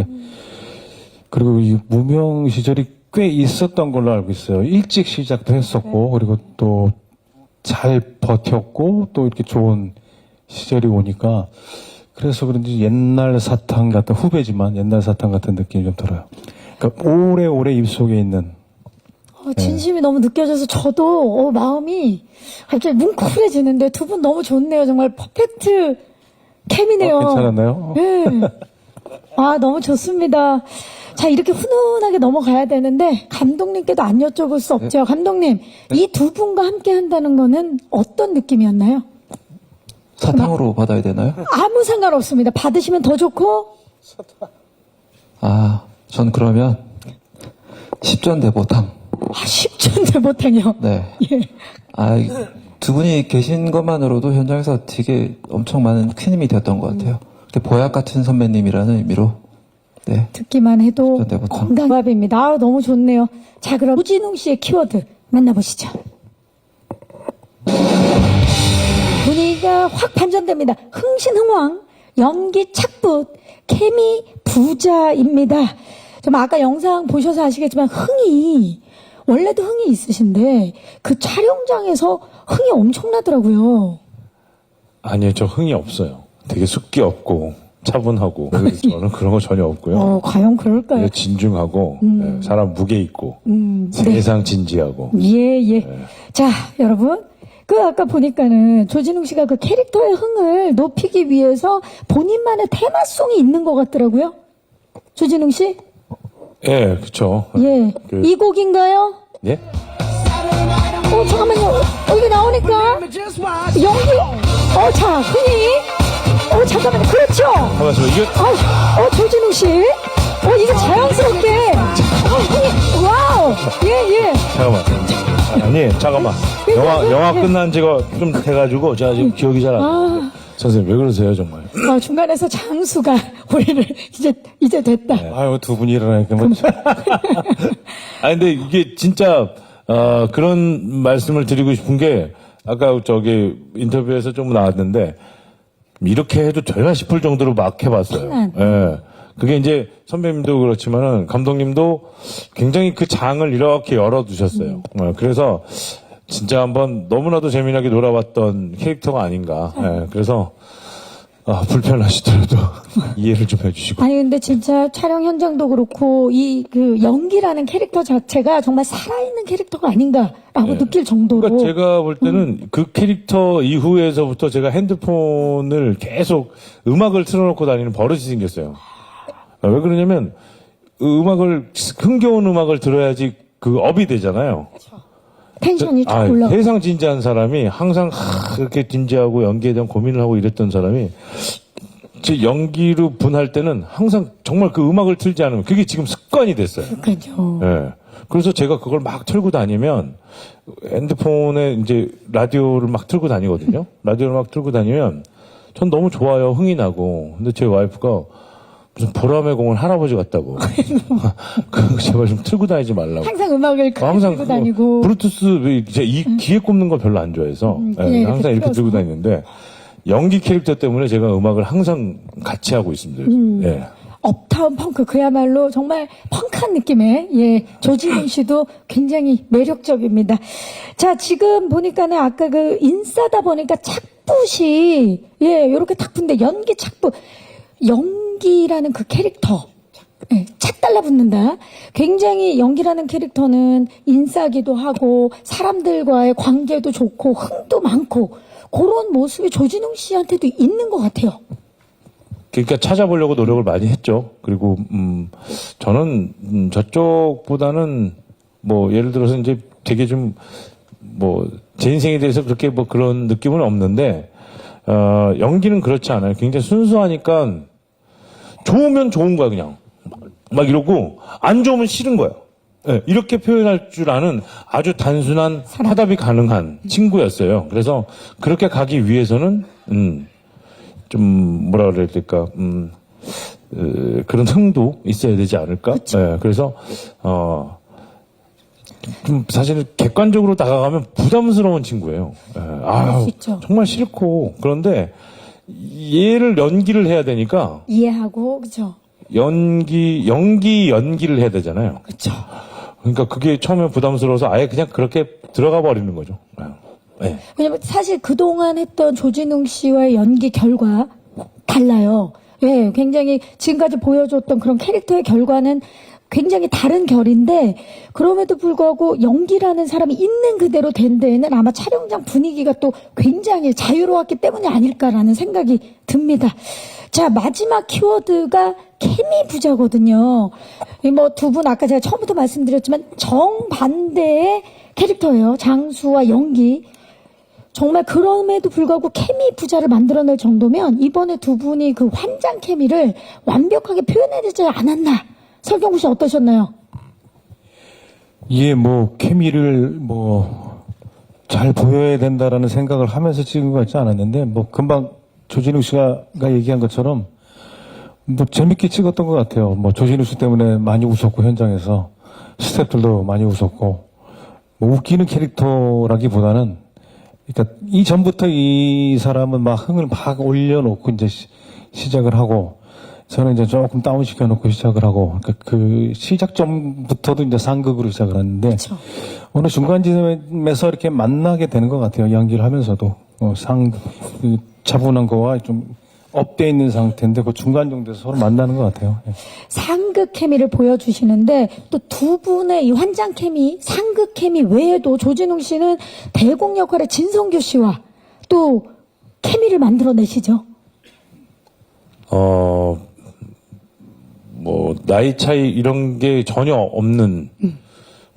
그리고 이 무명 시절이 꽤 있었던 걸로 알고 있어요. 일찍 시작도 했었고, 그리고 또 잘 버텼고, 또 이렇게 좋은 시절이 오니까, 그래서 그런지 옛날 사탕 같은, 후배지만 옛날 사탕 같은 느낌이 좀 들어요. 그러니까 오래오래 입속에 있는. 진심이 너무 느껴져서 저도 마음이 갑자기 뭉클해지는데 두 분 너무 좋네요. 정말 퍼펙트 캠이네요. 괜찮았나요? 네. 너무 좋습니다. 자, 이렇게 훈훈하게 넘어가야 되는데 감독님께도 안 여쭤볼 수 없죠. 감독님, 이 두 분과 함께 한다는 거는 어떤 느낌이었나요? 사탕으로 받아야 되나요? 아무 상관없습니다. 받으시면 더 좋고. 전 그러면 10전 대보탕. 10전 대보탕이요. 네. 예. 두 분이 계신 것만으로도 현장에서 되게 엄청 많은 큰 힘이 되었던 것 같아요. 보약 같은 선배님이라는 의미로 네. 듣기만 해도 전 때부터. 건강밥입니다. 아, 너무 좋네요. 자, 그럼 조진웅 씨의 키워드 만나보시죠. 분위기가 확 반전됩니다. 흥신흥왕, 연기 착붙, 케미 부자입니다. 좀 아까 영상 보셔서 아시겠지만 원래도 흥이 있으신데 그 촬영장에서 흥이 엄청나더라고요. 아니요, 저 흥이 없어요. 되게 숙기 없고 차분하고 그래서 저는 그런 거 전혀 없고요. 과연 그럴까요? 되게 진중하고 예, 사람 무게 있고 네. 세상 진지하고. 예. 자, 여러분. 아까 보니까는 조진웅 씨가 그 캐릭터의 흥을 높이기 위해서 본인만의 테마송이 있는 것 같더라고요. 조진웅 씨? 예, 그렇죠. 예. 이 곡인가요? 예? 잠깐만요. 이게 나오니까. 연기. 자, 흥이. 잠깐만요. 그렇죠. 가만있어. 이게 조진웅 씨. 이게 자연스럽게. 흥이. 와우. 예. 잠깐만. 아니, 잠깐만. 영화 끝난 지가 좀 돼가지고 제가 지금 기억이 잘 안 나요. 선생님, 왜 그러세요, 정말? 중간에서 장수가 우리를 이제 됐다. 아유, 두 분이 일어나니까 뭐. 아니, 근데 이게 진짜, 그런 말씀을 드리고 싶은 게, 아까 저기 인터뷰에서 좀 나왔는데, 이렇게 해도 되나 싶을 정도로 막 해봤어요. 예. 그게 이제 선배님도 그렇지만은 감독님도 굉장히 그 장을 이렇게 열어두셨어요. 그래서 진짜 한번 너무나도 재미나게 놀아봤던 캐릭터가 아닌가. 예. 그래서 불편하시더라도 이해를 좀 해주시고. 아니 근데 진짜 촬영 현장도 그렇고 그 연기라는 캐릭터 자체가 정말 살아있는 캐릭터가 아닌가라고 느낄 정도로. 그러니까 제가 볼 때는 그 캐릭터 이후에서부터 제가 핸드폰을 계속 음악을 틀어놓고 다니는 버릇이 생겼어요. 왜 그러냐면 흥겨운 음악을 들어야지 그 업이 되잖아요. 텐션이 쫙 올라가. 세상 진지한 사람이 항상 그렇게 진지하고 연기에 대한 고민을 하고 이랬던 사람이 제 연기로 분할 때는 항상 정말 그 음악을 틀지 않으면 그게 지금 습관이 됐어요. 그렇죠. 예. 그래서 제가 그걸 막 틀고 다니면 핸드폰에 이제 라디오를 막 틀고 다니거든요. 라디오를 막 틀고 다니면 전 너무 좋아요. 흥이 나고. 근데 제 와이프가 무슨 보람의 공원 할아버지 같다고. 그거 제발 좀 틀고 다니지 말라고. 항상 음악을 항상 들고 다니고. 블루투스 제가 이 귀에 꼽는 걸 별로 안 좋아해서 예, 항상 이렇게 들고 다니는데 연기 캐릭터 때문에 제가 음악을 항상 같이 하고 있습니다. 예. 업타운 펑크 그야말로 정말 펑크한 느낌의 조진웅 씨도 굉장히 매력적입니다. 자, 지금 보니까는 아까 그 인싸다 보니까 착붙이 요렇게 딱 붙는데 연기 착붙. 연기라는 그 캐릭터. 착 달라붙는다. 굉장히 연기라는 캐릭터는 인싸기도 하고 사람들과의 관계도 좋고 흥도 많고 그런 모습이 조진웅 씨한테도 있는 것 같아요. 그러니까 찾아보려고 노력을 많이 했죠. 그리고 저는 저쪽보다는 뭐 예를 들어서 이제 되게 좀 뭐 제 인생에 대해서 그렇게 뭐 그런 느낌은 없는데 연기는 그렇지 않아요. 굉장히 순수하니까 좋으면 좋은 거야 그냥 막 이러고 안 좋으면 싫은 거야. 네, 이렇게 표현할 줄 아는 아주 단순한 화답이 가능한 친구였어요. 그래서 그렇게 가기 위해서는 좀 뭐라 그래야 될까 그런 흥도 있어야 되지 않을까. 네, 그래서 좀 사실 객관적으로 다가가면 부담스러운 친구예요. 네, 정말 싫고 그런데 얘를 연기를 해야 되니까 이해하고 그렇죠. 연기를 해야 되잖아요. 그렇죠. 그러니까 그게 처음에 부담스러워서 아예 그냥 그렇게 들어가 버리는 거죠. 네. 왜냐면 사실 그동안 했던 조진웅 씨와의 연기 결과 달라요. 굉장히 지금까지 보여줬던 그런 캐릭터의 결과는 굉장히 다른 결인데 그럼에도 불구하고 연기라는 사람이 있는 그대로 된 데에는 아마 촬영장 분위기가 또 굉장히 자유로웠기 때문이 아닐까라는 생각이 듭니다. 자, 마지막 키워드가 케미 부자거든요. 뭐 두 분 아까 제가 처음부터 말씀드렸지만 정반대의 캐릭터예요. 장수와 연기. 정말 그럼에도 불구하고 케미 부자를 만들어낼 정도면 이번에 두 분이 그 환장 케미를 완벽하게 표현해내지 않았나. 설경구 씨 어떠셨나요? 뭐 케미를 잘 보여야 된다라는 생각을 하면서 찍은 것 같지 않았는데 금방 조진웅 씨가 얘기한 것처럼 뭐 재밌게 찍었던 것 같아요. 뭐 조진우 씨 때문에 많이 웃었고 현장에서 스태프들도 많이 웃었고 뭐 웃기는 캐릭터라기보다는 그러니까 이전부터 이 사람은 막 흥을 막 올려놓고 이제 시작을 하고 저는 이제 조금 다운 시켜놓고 시작을 하고 그러니까 그 시작점부터도 이제 상극으로 시작을 했는데 어느 중간쯤에서 이렇게 만나게 되는 것 같아요. 연기를 하면서도 그 차분한 거와 좀 업돼 있는 상태인데 그 중간 정도에서 서로 만나는 것 같아요. 예. 상극 케미를 보여주시는데 또 두 분의 이 환장 케미, 상극 케미 외에도 조진웅 씨는 대공 역할의 진성규 씨와 또 케미를 만들어내시죠. 뭐 나이 차이 이런 게 전혀 없는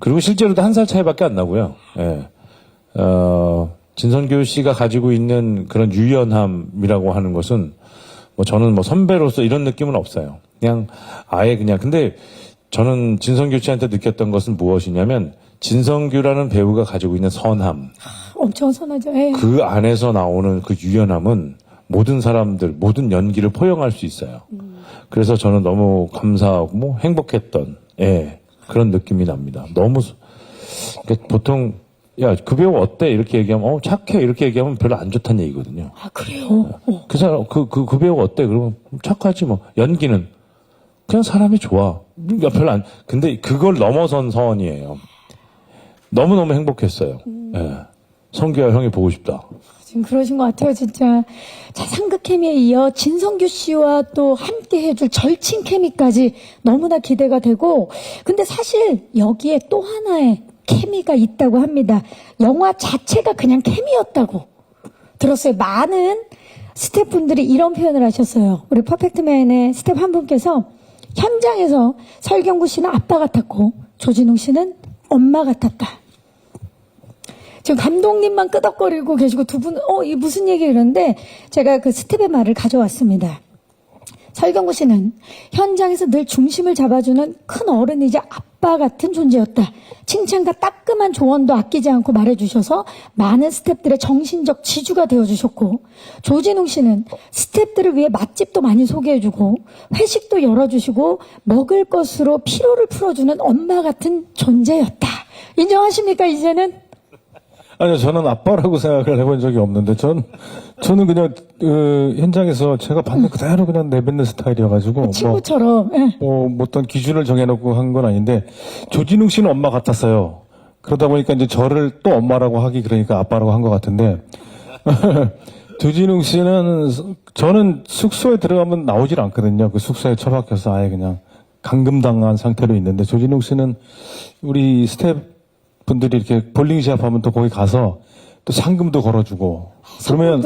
그리고 실제로도 1살 차이밖에 안 나고요. 예. 진성규 씨가 가지고 있는 그런 유연함이라고 하는 것은 뭐 저는 뭐 선배로서 이런 느낌은 없어요. 그냥 아예 그냥 근데 저는 진성규 씨한테 느꼈던 것은 무엇이냐면 진성규라는 배우가 가지고 있는 선함 엄청 선하죠. 예. 그 안에서 나오는 그 유연함은 모든 사람들 모든 연기를 포용할 수 있어요. 그래서 저는 너무 감사하고 뭐 행복했던 그런 느낌이 납니다. 너무 그러니까 보통 야, 그 배우 어때? 이렇게 얘기하면, 착해. 이렇게 얘기하면 별로 안 좋다는 얘기거든요. 아, 그래요? 그 사람, 그 배우 어때? 그러면 착하지 뭐. 연기는 그냥 사람이 좋아. 별로 안, 근데 그걸 넘어선 서원이에요. 너무너무 행복했어요. 예. 성규야, 형이 보고 싶다. 지금 그러신 것 같아요, 진짜. 자, 상극 케미에 이어 진성규 씨와 또 함께 해줄 절친 케미까지 너무나 기대가 되고, 근데 사실 여기에 또 하나의 케미가 있다고 합니다. 영화 자체가 그냥 케미였다고 들었어요. 많은 스태프분들이 이런 표현을 하셨어요. 우리 퍼펙트맨의 스태프 한 분께서 현장에서 설경구 씨는 아빠 같았고 조진웅 씨는 엄마 같았다. 지금 감독님만 끄덕거리고 계시고 두 분, 이 무슨 얘기 이러는데 제가 그 스텝의 말을 가져왔습니다. 설경구 씨는 현장에서 늘 중심을 잡아주는 큰 어른이자 아빠 같은 존재였다. 칭찬과 따끔한 조언도 아끼지 않고 말해주셔서 많은 스태프들의 정신적 지주가 되어주셨고, 조진웅 씨는 스태프들을 위해 맛집도 많이 소개해주고 회식도 열어주시고 먹을 것으로 피로를 풀어주는 엄마 같은 존재였다. 인정하십니까 이제는? 아니요, 저는 아빠라고 생각을 해본 적이 없는데, 저는 그냥, 현장에서 제가 받는 그대로 그냥 내뱉는 스타일이어가지고. 친구처럼. 예. 뭐 어떤 기준을 정해놓고 한 건 아닌데, 조진웅 씨는 엄마 같았어요. 그러다 보니까 이제 저를 또 엄마라고 하기 그러니까 아빠라고 한 것 같은데, 조진웅 씨는, 저는 숙소에 들어가면 나오질 않거든요. 그 숙소에 처박혀서 아예 그냥 감금당한 상태로 있는데, 조진웅 씨는 우리 스텝 분들이 이렇게 볼링 시합하면 또 거기 가서 또 상금도 걸어주고 그러면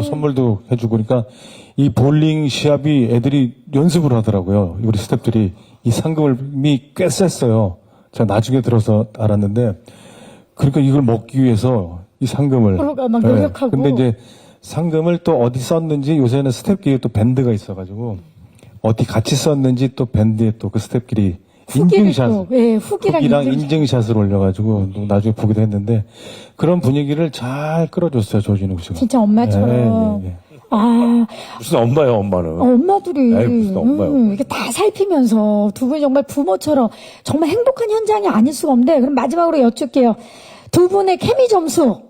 선물도 해주고 그러니까 이 볼링 시합이 애들이 연습을 하더라고요. 우리 스태프들이 이 상금이 꽤 셌어요. 제가 나중에 들어서 알았는데 그러니까 이걸 먹기 위해서 이 상금을 서로가 막 노력하고. 근데 이제 상금을 또 어디 썼는지 요새는 스태프끼리 또 밴드가 있어가지고 어디 같이 썼는지 또 밴드에 또 그 스태프끼리 인증샷, 후기랑 인증샷을 올려가지고 나중에 보기도 했는데 그런 분위기를 잘 끌어줬어요 조진웅 씨가. 진짜 엄마처럼. 예. 아, 무슨 엄마예요, 엄마는. 엄마들이 에이, 무슨 엄마요. 이렇게 다 살피면서 두 분이 정말 부모처럼 정말 행복한 현장이 아닐 수가 없는데 그럼 마지막으로 여쭙게요. 두 분의 케미 점수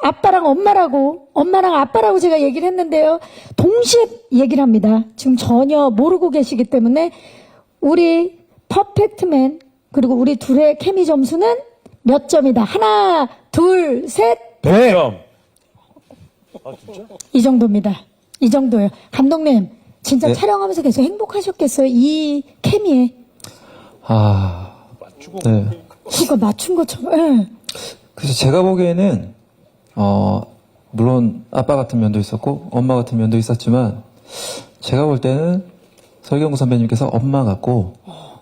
아빠랑 엄마라고 엄마랑 아빠라고 제가 얘기를 했는데요. 동시에 얘기를 합니다. 지금 전혀 모르고 계시기 때문에 우리 퍼펙트맨 그리고 우리 둘의 케미 점수는 몇 점이다. 하나, 둘, 셋. 100점. 이 정도입니다. 이 정도예요. 감독님, 진짜 네. 촬영하면서 계속 행복하셨겠어요. 이 케미에. 네. 그러니까 맞춘 것처럼. 예. 그래서 제가 보기에는, 물론 아빠 같은 면도 있었고, 엄마 같은 면도 있었지만, 제가 볼 때는 설경구 선배님께서 엄마 같고,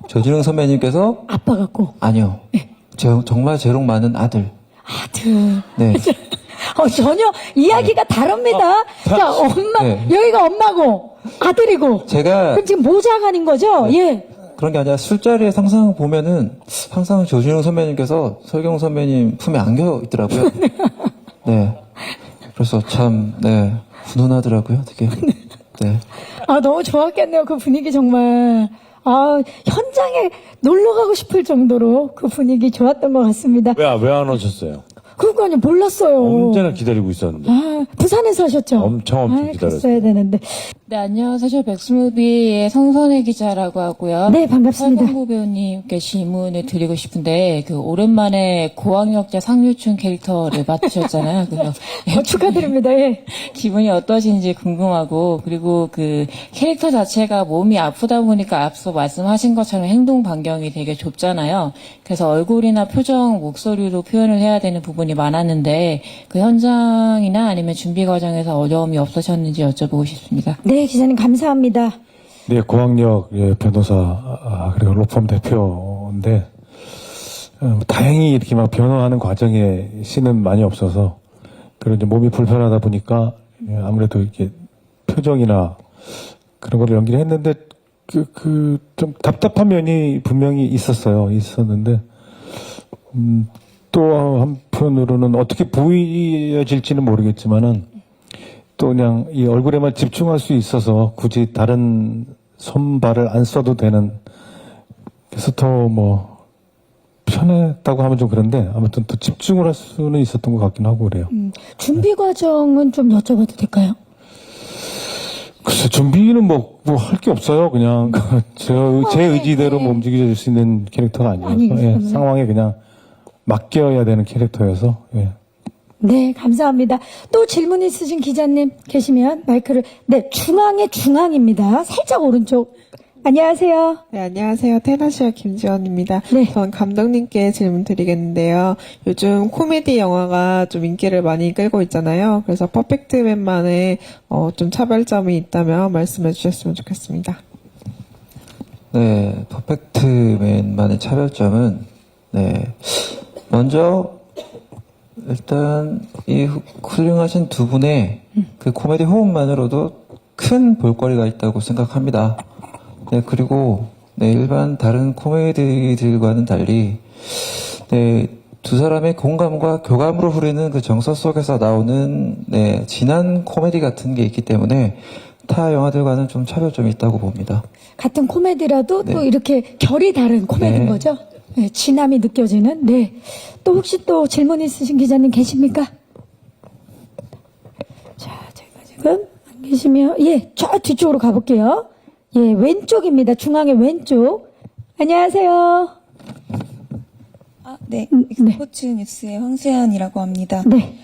조진웅 선배님께서 아빠 같고. 아니요. 정말 재롱 많은 아들. 아들. 네. 전혀 이야기가 다릅니다. 자, 엄마, 네. 여기가 엄마고, 아들이고. 제가 그럼 지금 모자간인 거죠? 예. 그런 게 아니라 술자리에 항상 보면은 항상 조진웅 선배님께서 설경구 선배님 품에 안겨 있더라고요. 네. 그래서 참, 네. 훈훈하더라고요, 되게. 네. 아, 너무 좋았겠네요. 그 분위기 정말. 아, 현장에 놀러 가고 싶을 정도로 그 분위기 좋았던 것 같습니다. 왜 안 오셨어요? 그거는 몰랐어요. 언제나 기다리고 있었는데. 아, 부산에서 하셨죠? 엄청 기다렸어요. 갔어야 되는데. 네, 안녕하세요. 저 백스무비의 성선혜 기자라고 하고요. 네, 반갑습니다. 설경구 배우님께 질문을 드리고 싶은데, 오랜만에 고학력자 상류층 캐릭터를 맡으셨잖아요. 그래서 축하드립니다. 예. 기분이 어떠신지 궁금하고, 그리고 그 캐릭터 자체가 몸이 아프다 보니까 앞서 말씀하신 것처럼 행동 반경이 되게 좁잖아요. 그래서 얼굴이나 표정, 목소리로 표현을 해야 되는 부분이 많았는데, 그 현장이나 아니면 준비 과정에서 어려움이 없으셨는지 여쭤보고 싶습니다. 네, 기자님 감사합니다. 네, 고학력 변호사 그리고 로펌 대표인데 다행히 이렇게 막 변호하는 과정에 씨는 많이 없어서 그리고 이제 몸이 불편하다 보니까 아무래도 이렇게 표정이나 그런 거를 연기를 했는데 좀 답답한 면이 분명히 있었는데 또 한편으로는 어떻게 보여질지는 모르겠지만은 또 그냥 이 얼굴에만 집중할 수 있어서 굳이 다른 손발을 안 써도 되는, 그래서 더 뭐 편했다고 하면 좀 그런데 아무튼 또 집중을 할 수는 있었던 것 같긴 하고 그래요. 준비 과정은 좀 여쭤봐도 될까요? 글쎄 준비는 뭐 할 게 없어요. 그냥 제 의지대로 뭐 움직여질 수 있는 캐릭터가 아니어서 예, 상황에 그냥 맡겨야 되는 캐릭터여서 예. 네, 감사합니다. 또 질문 있으신 기자님 계시면 마이크를, 네, 중앙의 중앙입니다. 살짝 오른쪽. 안녕하세요. 네, 안녕하세요. 테라시아 김지원입니다. 네. 전 감독님께 질문 드리겠는데요. 요즘 코미디 영화가 좀 인기를 많이 끌고 있잖아요. 그래서 퍼펙트맨만의 좀 차별점이 있다면 말씀해 주셨으면 좋겠습니다. 네, 퍼펙트맨만의 차별점은, 네. 먼저, 일단, 이 훌륭하신 두 분의 그 코미디 호흡만으로도 큰 볼거리가 있다고 생각합니다. 네, 그리고, 네, 일반 다른 코미디들과는 달리, 네, 두 사람의 공감과 교감으로 흐르는 그 정서 속에서 나오는, 네, 진한 코미디 같은 게 있기 때문에 타 영화들과는 좀 차별점이 있다고 봅니다. 같은 코미디라도 네. 또 이렇게 결이 다른 코미디인 네. 거죠? 네, 진함이 느껴지는. 네. 또 혹시 또 질문 있으신 기자님 계십니까? 자, 제가 지금 안 계시면, 예, 저 뒤쪽으로 가볼게요. 예, 왼쪽입니다. 중앙의 왼쪽. 안녕하세요. 네. 네. 스포츠 뉴스의 황세연이라고 합니다. 네.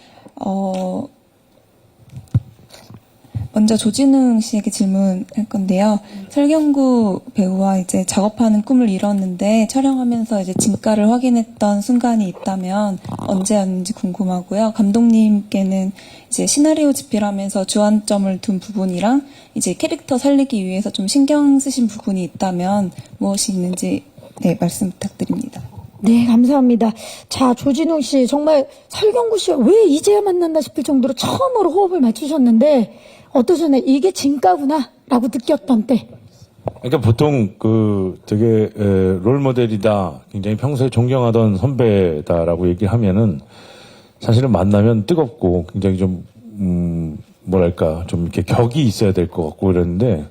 먼저 조진웅 씨에게 질문할 건데요. 설경구 배우와 이제 작업하는 꿈을 이뤘는데 촬영하면서 이제 진가를 확인했던 순간이 있다면 언제였는지 궁금하고요. 감독님께는 이제 시나리오 집필하면서 주안점을 둔 부분이랑 이제 캐릭터 살리기 위해서 좀 신경 쓰신 부분이 있다면 무엇이 있는지 네, 말씀 부탁드립니다. 네, 감사합니다. 자, 조진웅 씨, 정말 설경구 씨와 왜 이제야 만난다 싶을 정도로 처음으로 호흡을 맞추셨는데, 어떠셨나요? 이게 진가구나, 라고 느꼈던 때. 그러니까 보통 되게 롤 모델이다, 굉장히 평소에 존경하던 선배다라고 얘기를 하면은 사실은 만나면 뜨겁고 굉장히 좀 뭐랄까 좀 이렇게 격이 있어야 될 것 같고 이랬는데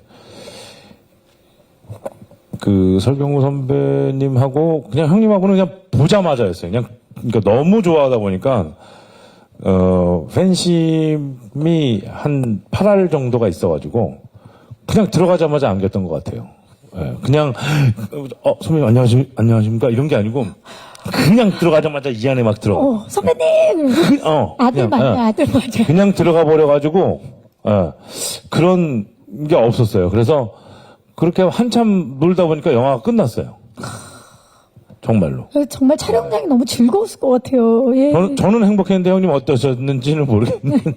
그 설경구 선배님하고 그냥 형님하고는 그냥 보자마자였어요. 그냥 그러니까 너무 좋아하다 보니까 팬심이 한 8할 정도가 있어가지고 그냥 들어가자마자 안겼던 것 같아요. 예, 그냥 선배님 안녕하십니까 이런 게 아니고 그냥 들어가자마자 이 안에 막 들어가. 선배님! 아들 그냥, 맞아, 아들 맞아. 그냥 들어가 버려가지고 그런 게 없었어요. 그래서 그렇게 한참 놀다 보니까 영화가 끝났어요. 정말로. 정말 촬영장이 너무 즐거웠을 것 같아요. 예. 저는 행복했는데 형님 어떠셨는지는 모르겠는데.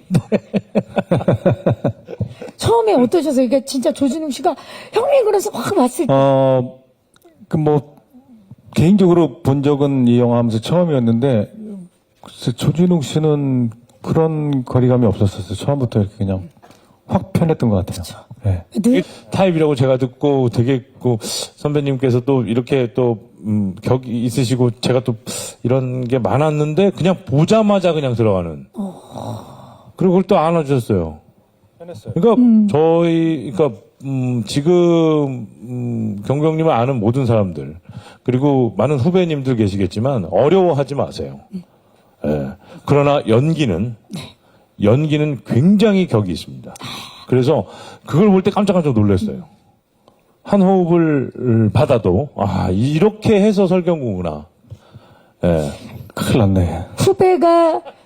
처음에 어떠셨어요? 이게 진짜 조진웅 씨가 형님 그래서 확 왔을 때. 개인적으로 본 적은 이 영화 하면서 처음이었는데, 글쎄, 조진웅 씨는 그런 거리감이 없었어요. 처음부터 이렇게 그냥 확 편했던 것 같아요. 네. 네. 타입이라고 제가 듣고 되게 선배님께서 또 이렇게 격이 있으시고 제가 또 이런 게 많았는데 그냥 보자마자 그냥 들어가는. 그리고 그걸 또 안아주셨어요. 그러니까 지금 경병님을 아는 모든 사람들 그리고 많은 후배님들 계시겠지만 어려워하지 마세요. 예. 그러나 연기는 굉장히 격이 있습니다. 그래서 그걸 볼 때 깜짝깜짝 놀랐어요. 한 호흡을 받아도 이렇게 해서 설경구구나. 예. 큰일 났네.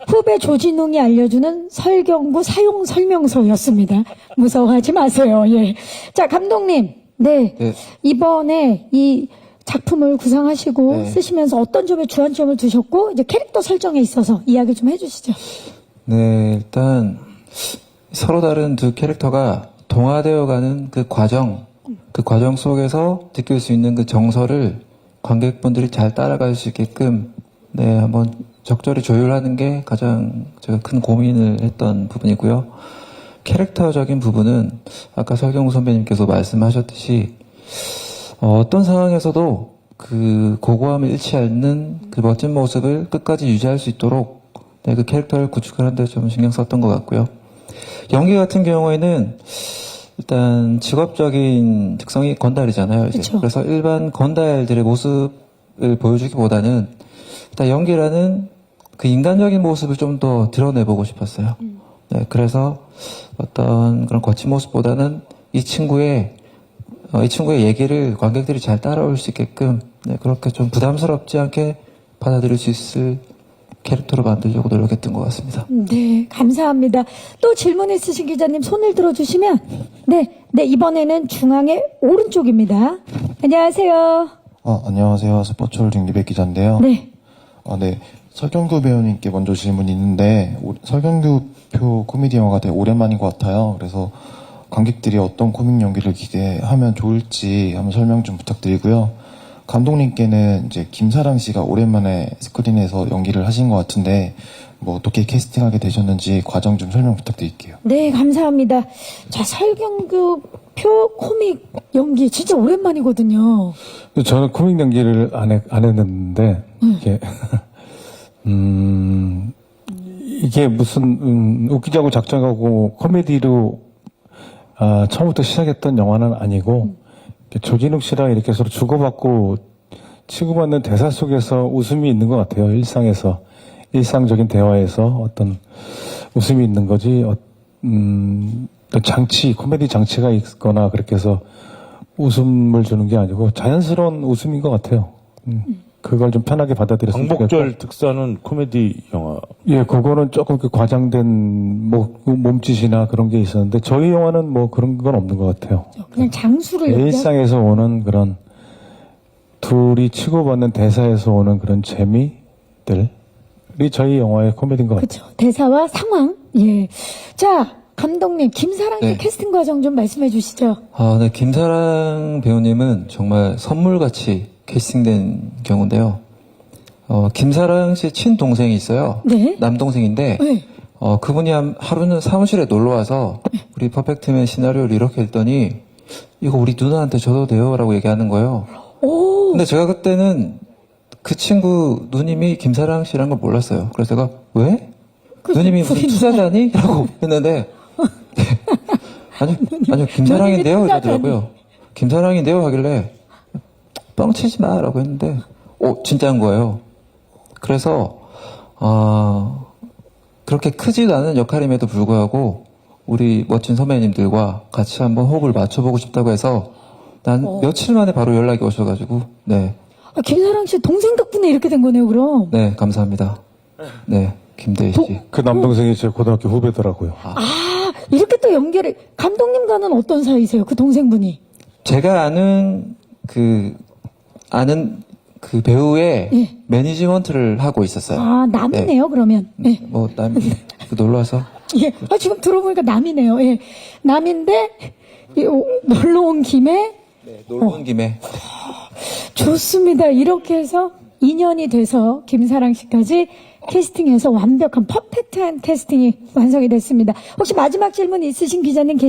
후배 조진웅이 알려주는 설경구 사용 설명서였습니다. 무서워하지 마세요. 예. 자, 감독님. 네. 네. 이번에 이 작품을 구상하시고 네. 쓰시면서 어떤 점에 주안점을 두셨고, 이제 캐릭터 설정에 있어서 이야기 좀 해주시죠. 네, 일단 서로 다른 두 캐릭터가 동화되어가는 그 과정 속에서 느낄 수 있는 그 정서를 관객분들이 잘 따라갈 수 있게끔 네, 한번 적절히 조율하는 게 가장 제가 큰 고민을 했던 부분이고요. 캐릭터적인 부분은 아까 설경구 선배님께서 말씀하셨듯이 어떤 상황에서도 그 고고함을 잃지 않는 그 멋진 모습을 끝까지 유지할 수 있도록 네, 그 캐릭터를 구축하는 데 좀 신경 썼던 것 같고요. 연기 같은 경우에는 일단 직업적인 특성이 건달이잖아요. 이제. 그쵸. 그래서 일반 건달들의 모습을 보여주기보다는 일단 연기라는 그 인간적인 모습을 좀 더 드러내보고 싶었어요. 네, 그래서 어떤 그런 거친 모습보다는 이 친구의 얘기를 관객들이 잘 따라올 수 있게끔 네, 그렇게 좀 부담스럽지 않게 받아들일 수 있을 캐릭터로 만들려고 노력했던 것 같습니다. 네, 감사합니다. 또 질문 있으신 기자님 손을 들어주시면, 네, 이번에는 중앙의 오른쪽입니다. 안녕하세요. 안녕하세요. 스포츠홀딩 리백 기자인데요. 네. 네. 설경구 배우님께 먼저 질문이 있는데, 설경구 표 코미디 영화가 되게 오랜만인 것 같아요. 그래서 관객들이 어떤 코믹 연기를 기대하면 좋을지 한번 설명 좀 부탁드리고요. 감독님께는 이제 김사랑 씨가 오랜만에 스크린에서 연기를 하신 것 같은데, 뭐 어떻게 캐스팅하게 되셨는지 과정 좀 설명 부탁드릴게요. 네, 감사합니다. 자, 설경구 표 코믹 연기 진짜 오랜만이거든요. 저는 코믹 연기를 안 했는데, 이게 무슨, 웃기자고 작정하고 코미디로, 처음부터 시작했던 영화는 아니고, 조진욱 씨랑 이렇게 서로 주고받고 치고받는 대사 속에서 웃음이 있는 것 같아요. 일상적인 대화에서 어떤 웃음이 있는 거지, 코미디 장치가 있거나 그렇게 해서 웃음을 주는 게 아니고 자연스러운 웃음인 것 같아요. 그걸 좀 편하게 받아들였으면 좋겠고. 광복절 특사는 코미디 영화. 예, 그거는 조금 과장된 몸짓이나 그런 게 있었는데 저희 영화는 뭐 그런 건 없는 것 같아요. 그냥 장수를 일상에서 오는 그런 둘이 치고받는 대사에서 오는 그런 재미들이 저희 영화의 코미디인 것 같아요. 그렇죠. 대사와 상황. 예. 자, 감독님 김사랑 씨 네. 캐스팅 과정 좀 말씀해 주시죠. 네, 김사랑 배우님은 정말 선물같이 캐스팅된 경우인데요. 김사랑 씨 친동생이 있어요. 네. 남동생인데, 네. 그분이 하루는 사무실에 놀러와서 우리 퍼펙트맨 시나리오를 이렇게 했더니, 이거 우리 누나한테 줘도 돼요? 라고 얘기하는 거예요. 오. 근데 제가 그때는 그 친구 누님이 김사랑 씨라는 걸 몰랐어요. 그래서 제가, 왜? 누님이 무슨 투자자니? 라고 했는데, 아니요, 김사랑인데요? 누님이 이러더라고요. 김사랑인데요? 하길래, 뻥치지 마! 라고 했는데, 진짜인 거예요. 그래서, 그렇게 크지도 않은 역할임에도 불구하고, 우리 멋진 선배님들과 같이 한번 호흡을 맞춰보고 싶다고 해서, 며칠 만에 바로 연락이 오셔가지고, 네. 김사랑 씨 동생 덕분에 이렇게 된 거네요, 그럼. 네, 감사합니다. 네, 김대희 씨. 그 남동생이 제 고등학교 후배더라고요. 이렇게 또 연결을, 감독님과는 어떤 사이세요? 그 동생분이. 제가 아는 그 배우의 예. 매니지먼트를 하고 있었어요. 남이네요, 그러면. 예. 놀러와서. 예. 지금 들어보니까 남이네요. 예. 남인데, 놀러 온 김에. 네, 놀러 온 김에. 좋습니다. 이렇게 해서 2년이 돼서 김사랑 씨까지 캐스팅해서 완벽한 퍼펙트한 캐스팅이 완성이 됐습니다. 혹시 마지막 질문 있으신 기자님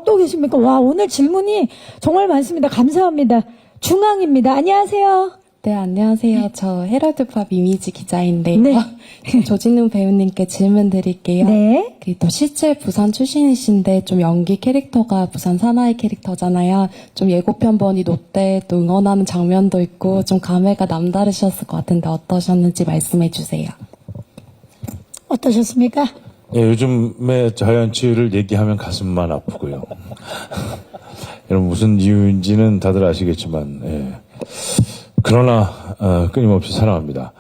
또 계십니까? 와, 오늘 질문이 정말 많습니다. 감사합니다. 중앙입니다. 안녕하세요. 네, 안녕하세요. 저 헤럴드팝 이미지 기자인데요. 네. 조진웅 배우님께 질문 드릴게요. 네. 또 실제 부산 출신이신데 좀 연기 캐릭터가 부산 사나이 캐릭터잖아요. 좀 예고편 보니 롯데 또 응원하는 장면도 있고 좀 감회가 남다르셨을 것 같은데 어떠셨는지 말씀해 주세요. 어떠셨습니까? 예, 요즘에 자이언츠를 얘기하면 가슴만 아프고요. 여러분 무슨 이유인지는 다들 아시겠지만, 예. 그러나 끊임없이 사랑합니다.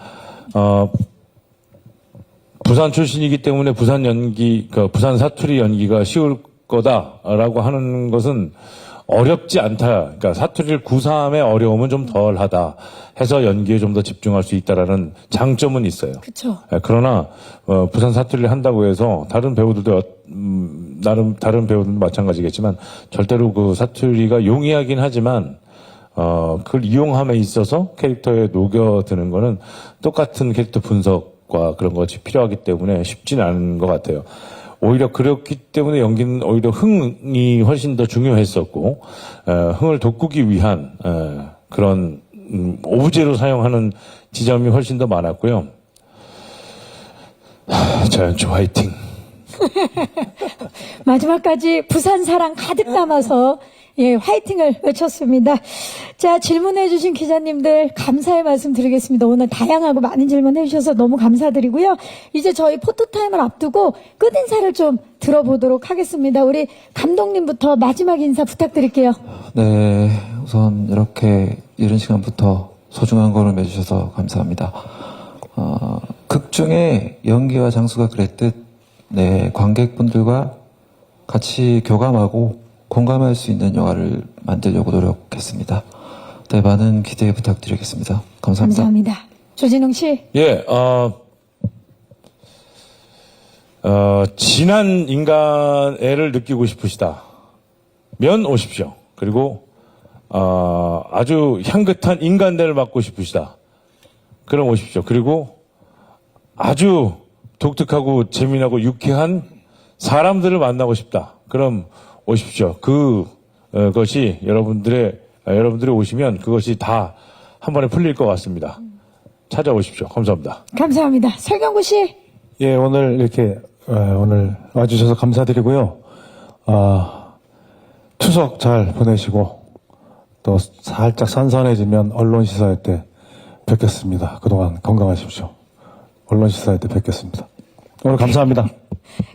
부산 출신이기 때문에 부산 사투리 연기가 쉬울 거다라고 하는 것은 어렵지 않다. 그러니까 사투리를 구사함의 어려움은 좀 덜하다 해서 연기에 좀 더 집중할 수 있다라는 장점은 있어요. 그쵸. 그러나 부산 사투리를 한다고 해서 다른 배우들도 나름 다른 배우들도 마찬가지겠지만 절대로 그 사투리가 용이하긴 하지만 그걸 이용함에 있어서 캐릭터에 녹여드는 거는 똑같은 캐릭터 분석과 그런 것이 필요하기 때문에 쉽지는 않은 것 같아요. 오히려 그렇기 때문에 연기는 오히려 흥이 훨씬 더 중요했었고 흥을 돋구기 위한 그런 오브제로 사용하는 지점이 훨씬 더 많았고요. 자이언츠 화이팅. 마지막까지 부산 사랑 가득 담아서 예, 화이팅을 외쳤습니다. 자, 질문해주신 기자님들 감사의 말씀 드리겠습니다. 오늘 다양하고 많은 질문 해주셔서 너무 감사드리고요. 이제 저희 포토타임을 앞두고 끝인사를 좀 들어보도록 하겠습니다. 우리 감독님부터 마지막 인사 부탁드릴게요. 네, 우선 이렇게 이른 시간부터 소중한 걸음 해주셔서 감사합니다. 극 중에 연기와 장수가 그랬듯, 네, 관객분들과 같이 교감하고 공감할 수 있는 영화를 만들려고 노력했습니다. 네, 많은 기대 부탁드리겠습니다. 감사합니다. 감사합니다. 조진웅 씨. 예, 진한 인간애를 느끼고 싶으시다. 면 오십시오. 그리고, 아주 향긋한 인간대를 맡고 싶으시다. 그럼 오십시오. 그리고 아주 독특하고 재미나고 유쾌한 사람들을 만나고 싶다. 그럼 오십시오. 그것이 여러분들이 오시면 그것이 다 한 번에 풀릴 것 같습니다. 찾아오십시오. 감사합니다. 감사합니다. 설경구 씨. 예, 오늘 이렇게 오늘 와주셔서 감사드리고요. 추석 잘 보내시고 또 살짝 선선해지면 언론 시사회 때 뵙겠습니다. 그동안 건강하십시오. 언론 시사회 때 뵙겠습니다. 오늘 감사합니다.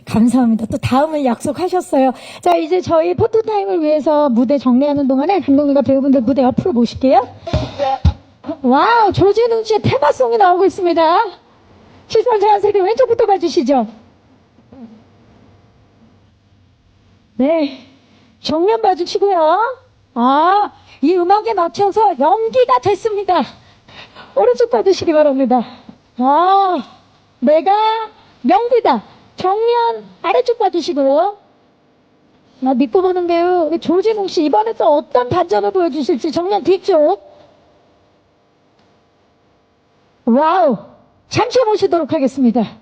감사합니다. 또 다음을 약속하셨어요. 자, 이제 저희 포토타임을 위해서 무대 정리하는 동안에 감독님과 배우분들 무대 옆으로 모실게요. 와우, 조진웅 씨의 테마송이 나오고 있습니다. 시선 자연스럽게 왼쪽부터 봐주시죠. 네, 정면 봐주시고요. 이 음악에 맞춰서 연기가 됐습니다. 오른쪽 봐주시기 바랍니다. 내가 명비다. 정면 아래쪽 봐주시고요. 믿고 보는 배우 우리 조진웅 씨 이번에 또 어떤 반전을 보여주실지 정면 뒤쪽. 와우, 잠시 모시도록 하겠습니다.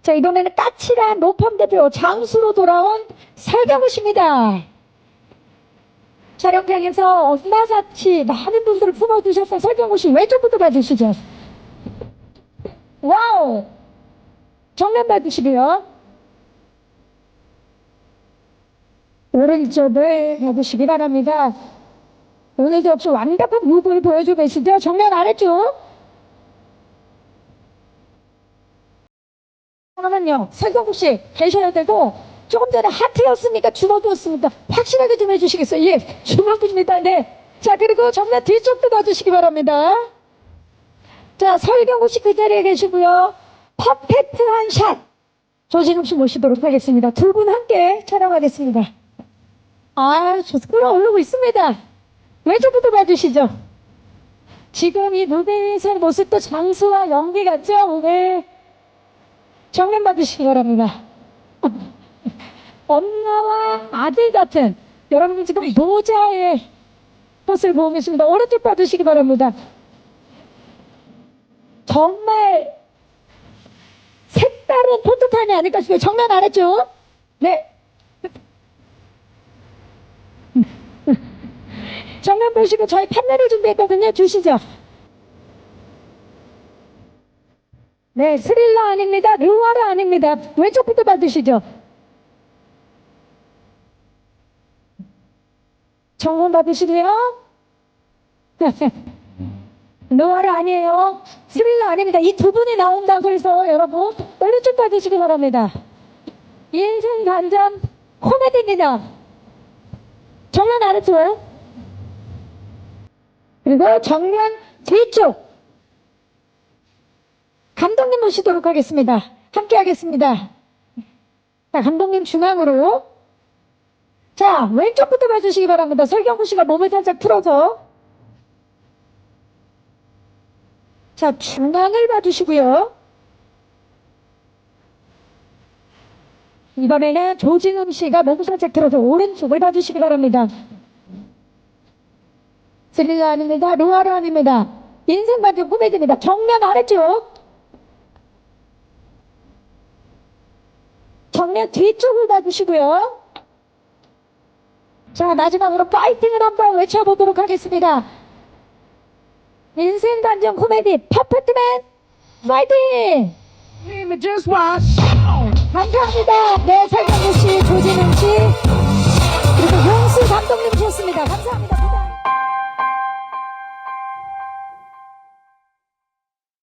자, 이번에는 까칠한 로펌 대표 장수로 돌아온 설경구 씨입니다. 촬영장에서 엄마같이 많은 분들을 품어주셔서 설경구 씨 왼쪽부터 봐주시죠. 와우, 정면 봐주시고요. 오른쪽을 봐주시기 바랍니다. 오늘도 역시 완벽한 무브를 보여주고 계시죠. 정면 아래쪽. 그러면요, 설경구 씨 계셔야 되고, 조금 전에 하트였으니까 주먹이었습니다. 확실하게 좀 해주시겠어요? 예, 주먹입니다. 네. 자, 그리고 정면 뒤쪽도 봐주시기 바랍니다. 자, 설경구 씨 그 자리에 계시고요. 퍼펙트한 샷 조진웅 씨 모시도록 하겠습니다. 두 분 함께 촬영하겠습니다. 저 끌어올리고 있습니다. 왼쪽부터 봐주시죠. 지금 이 무대에서의 모습도 장수와 연기 같죠? 네. 정면 봐주시기 바랍니다. 엄마와 아들 같은 여러분 지금 모자의 것을 보고 계십니다. 오른쪽 봐주시기 바랍니다. 정말 색다른 포토타임이 아닐까 싶어요. 정면 아래쪽. 네. 정면 보시고 저희 판넬을 준비했거든요. 주시죠. 네, 스릴러 아닙니다. 르와르 아닙니다. 왼쪽부터 받으시죠. 정원 받으시고요. 르와르 아니에요. 스릴러 아닙니다. 이 두 분이 나온다고 해서 여러분 오른쪽 받으시기 바랍니다. 인생 반전 코미디입니다. 정면 아래쪽 그리고 정면 뒤쪽 감독님 모시도록 하겠습니다. 함께 하겠습니다. 자, 감독님 중앙으로. 자, 왼쪽부터 봐주시기 바랍니다. 설경구 씨가 몸을 살짝 풀어서. 자, 중앙을 봐주시고요. 이번에는 조진웅 씨가 몸을 살짝 들어서 오른쪽을 봐주시기 바랍니다. 스릴러 아닙니다. 루아르 아닙니다. 인생 반전 코미디입니다. 정면 아래쪽. 정면 뒤쪽을 봐주시고요. 자, 마지막으로 파이팅을 한번 외쳐보도록 하겠습니다. 인생 반전 코미디 퍼펙트맨 파이팅! 감사합니다. 네, 설경구 씨, 조진웅 씨, 그리고 용수 감독님이셨습니다. 감사합니다.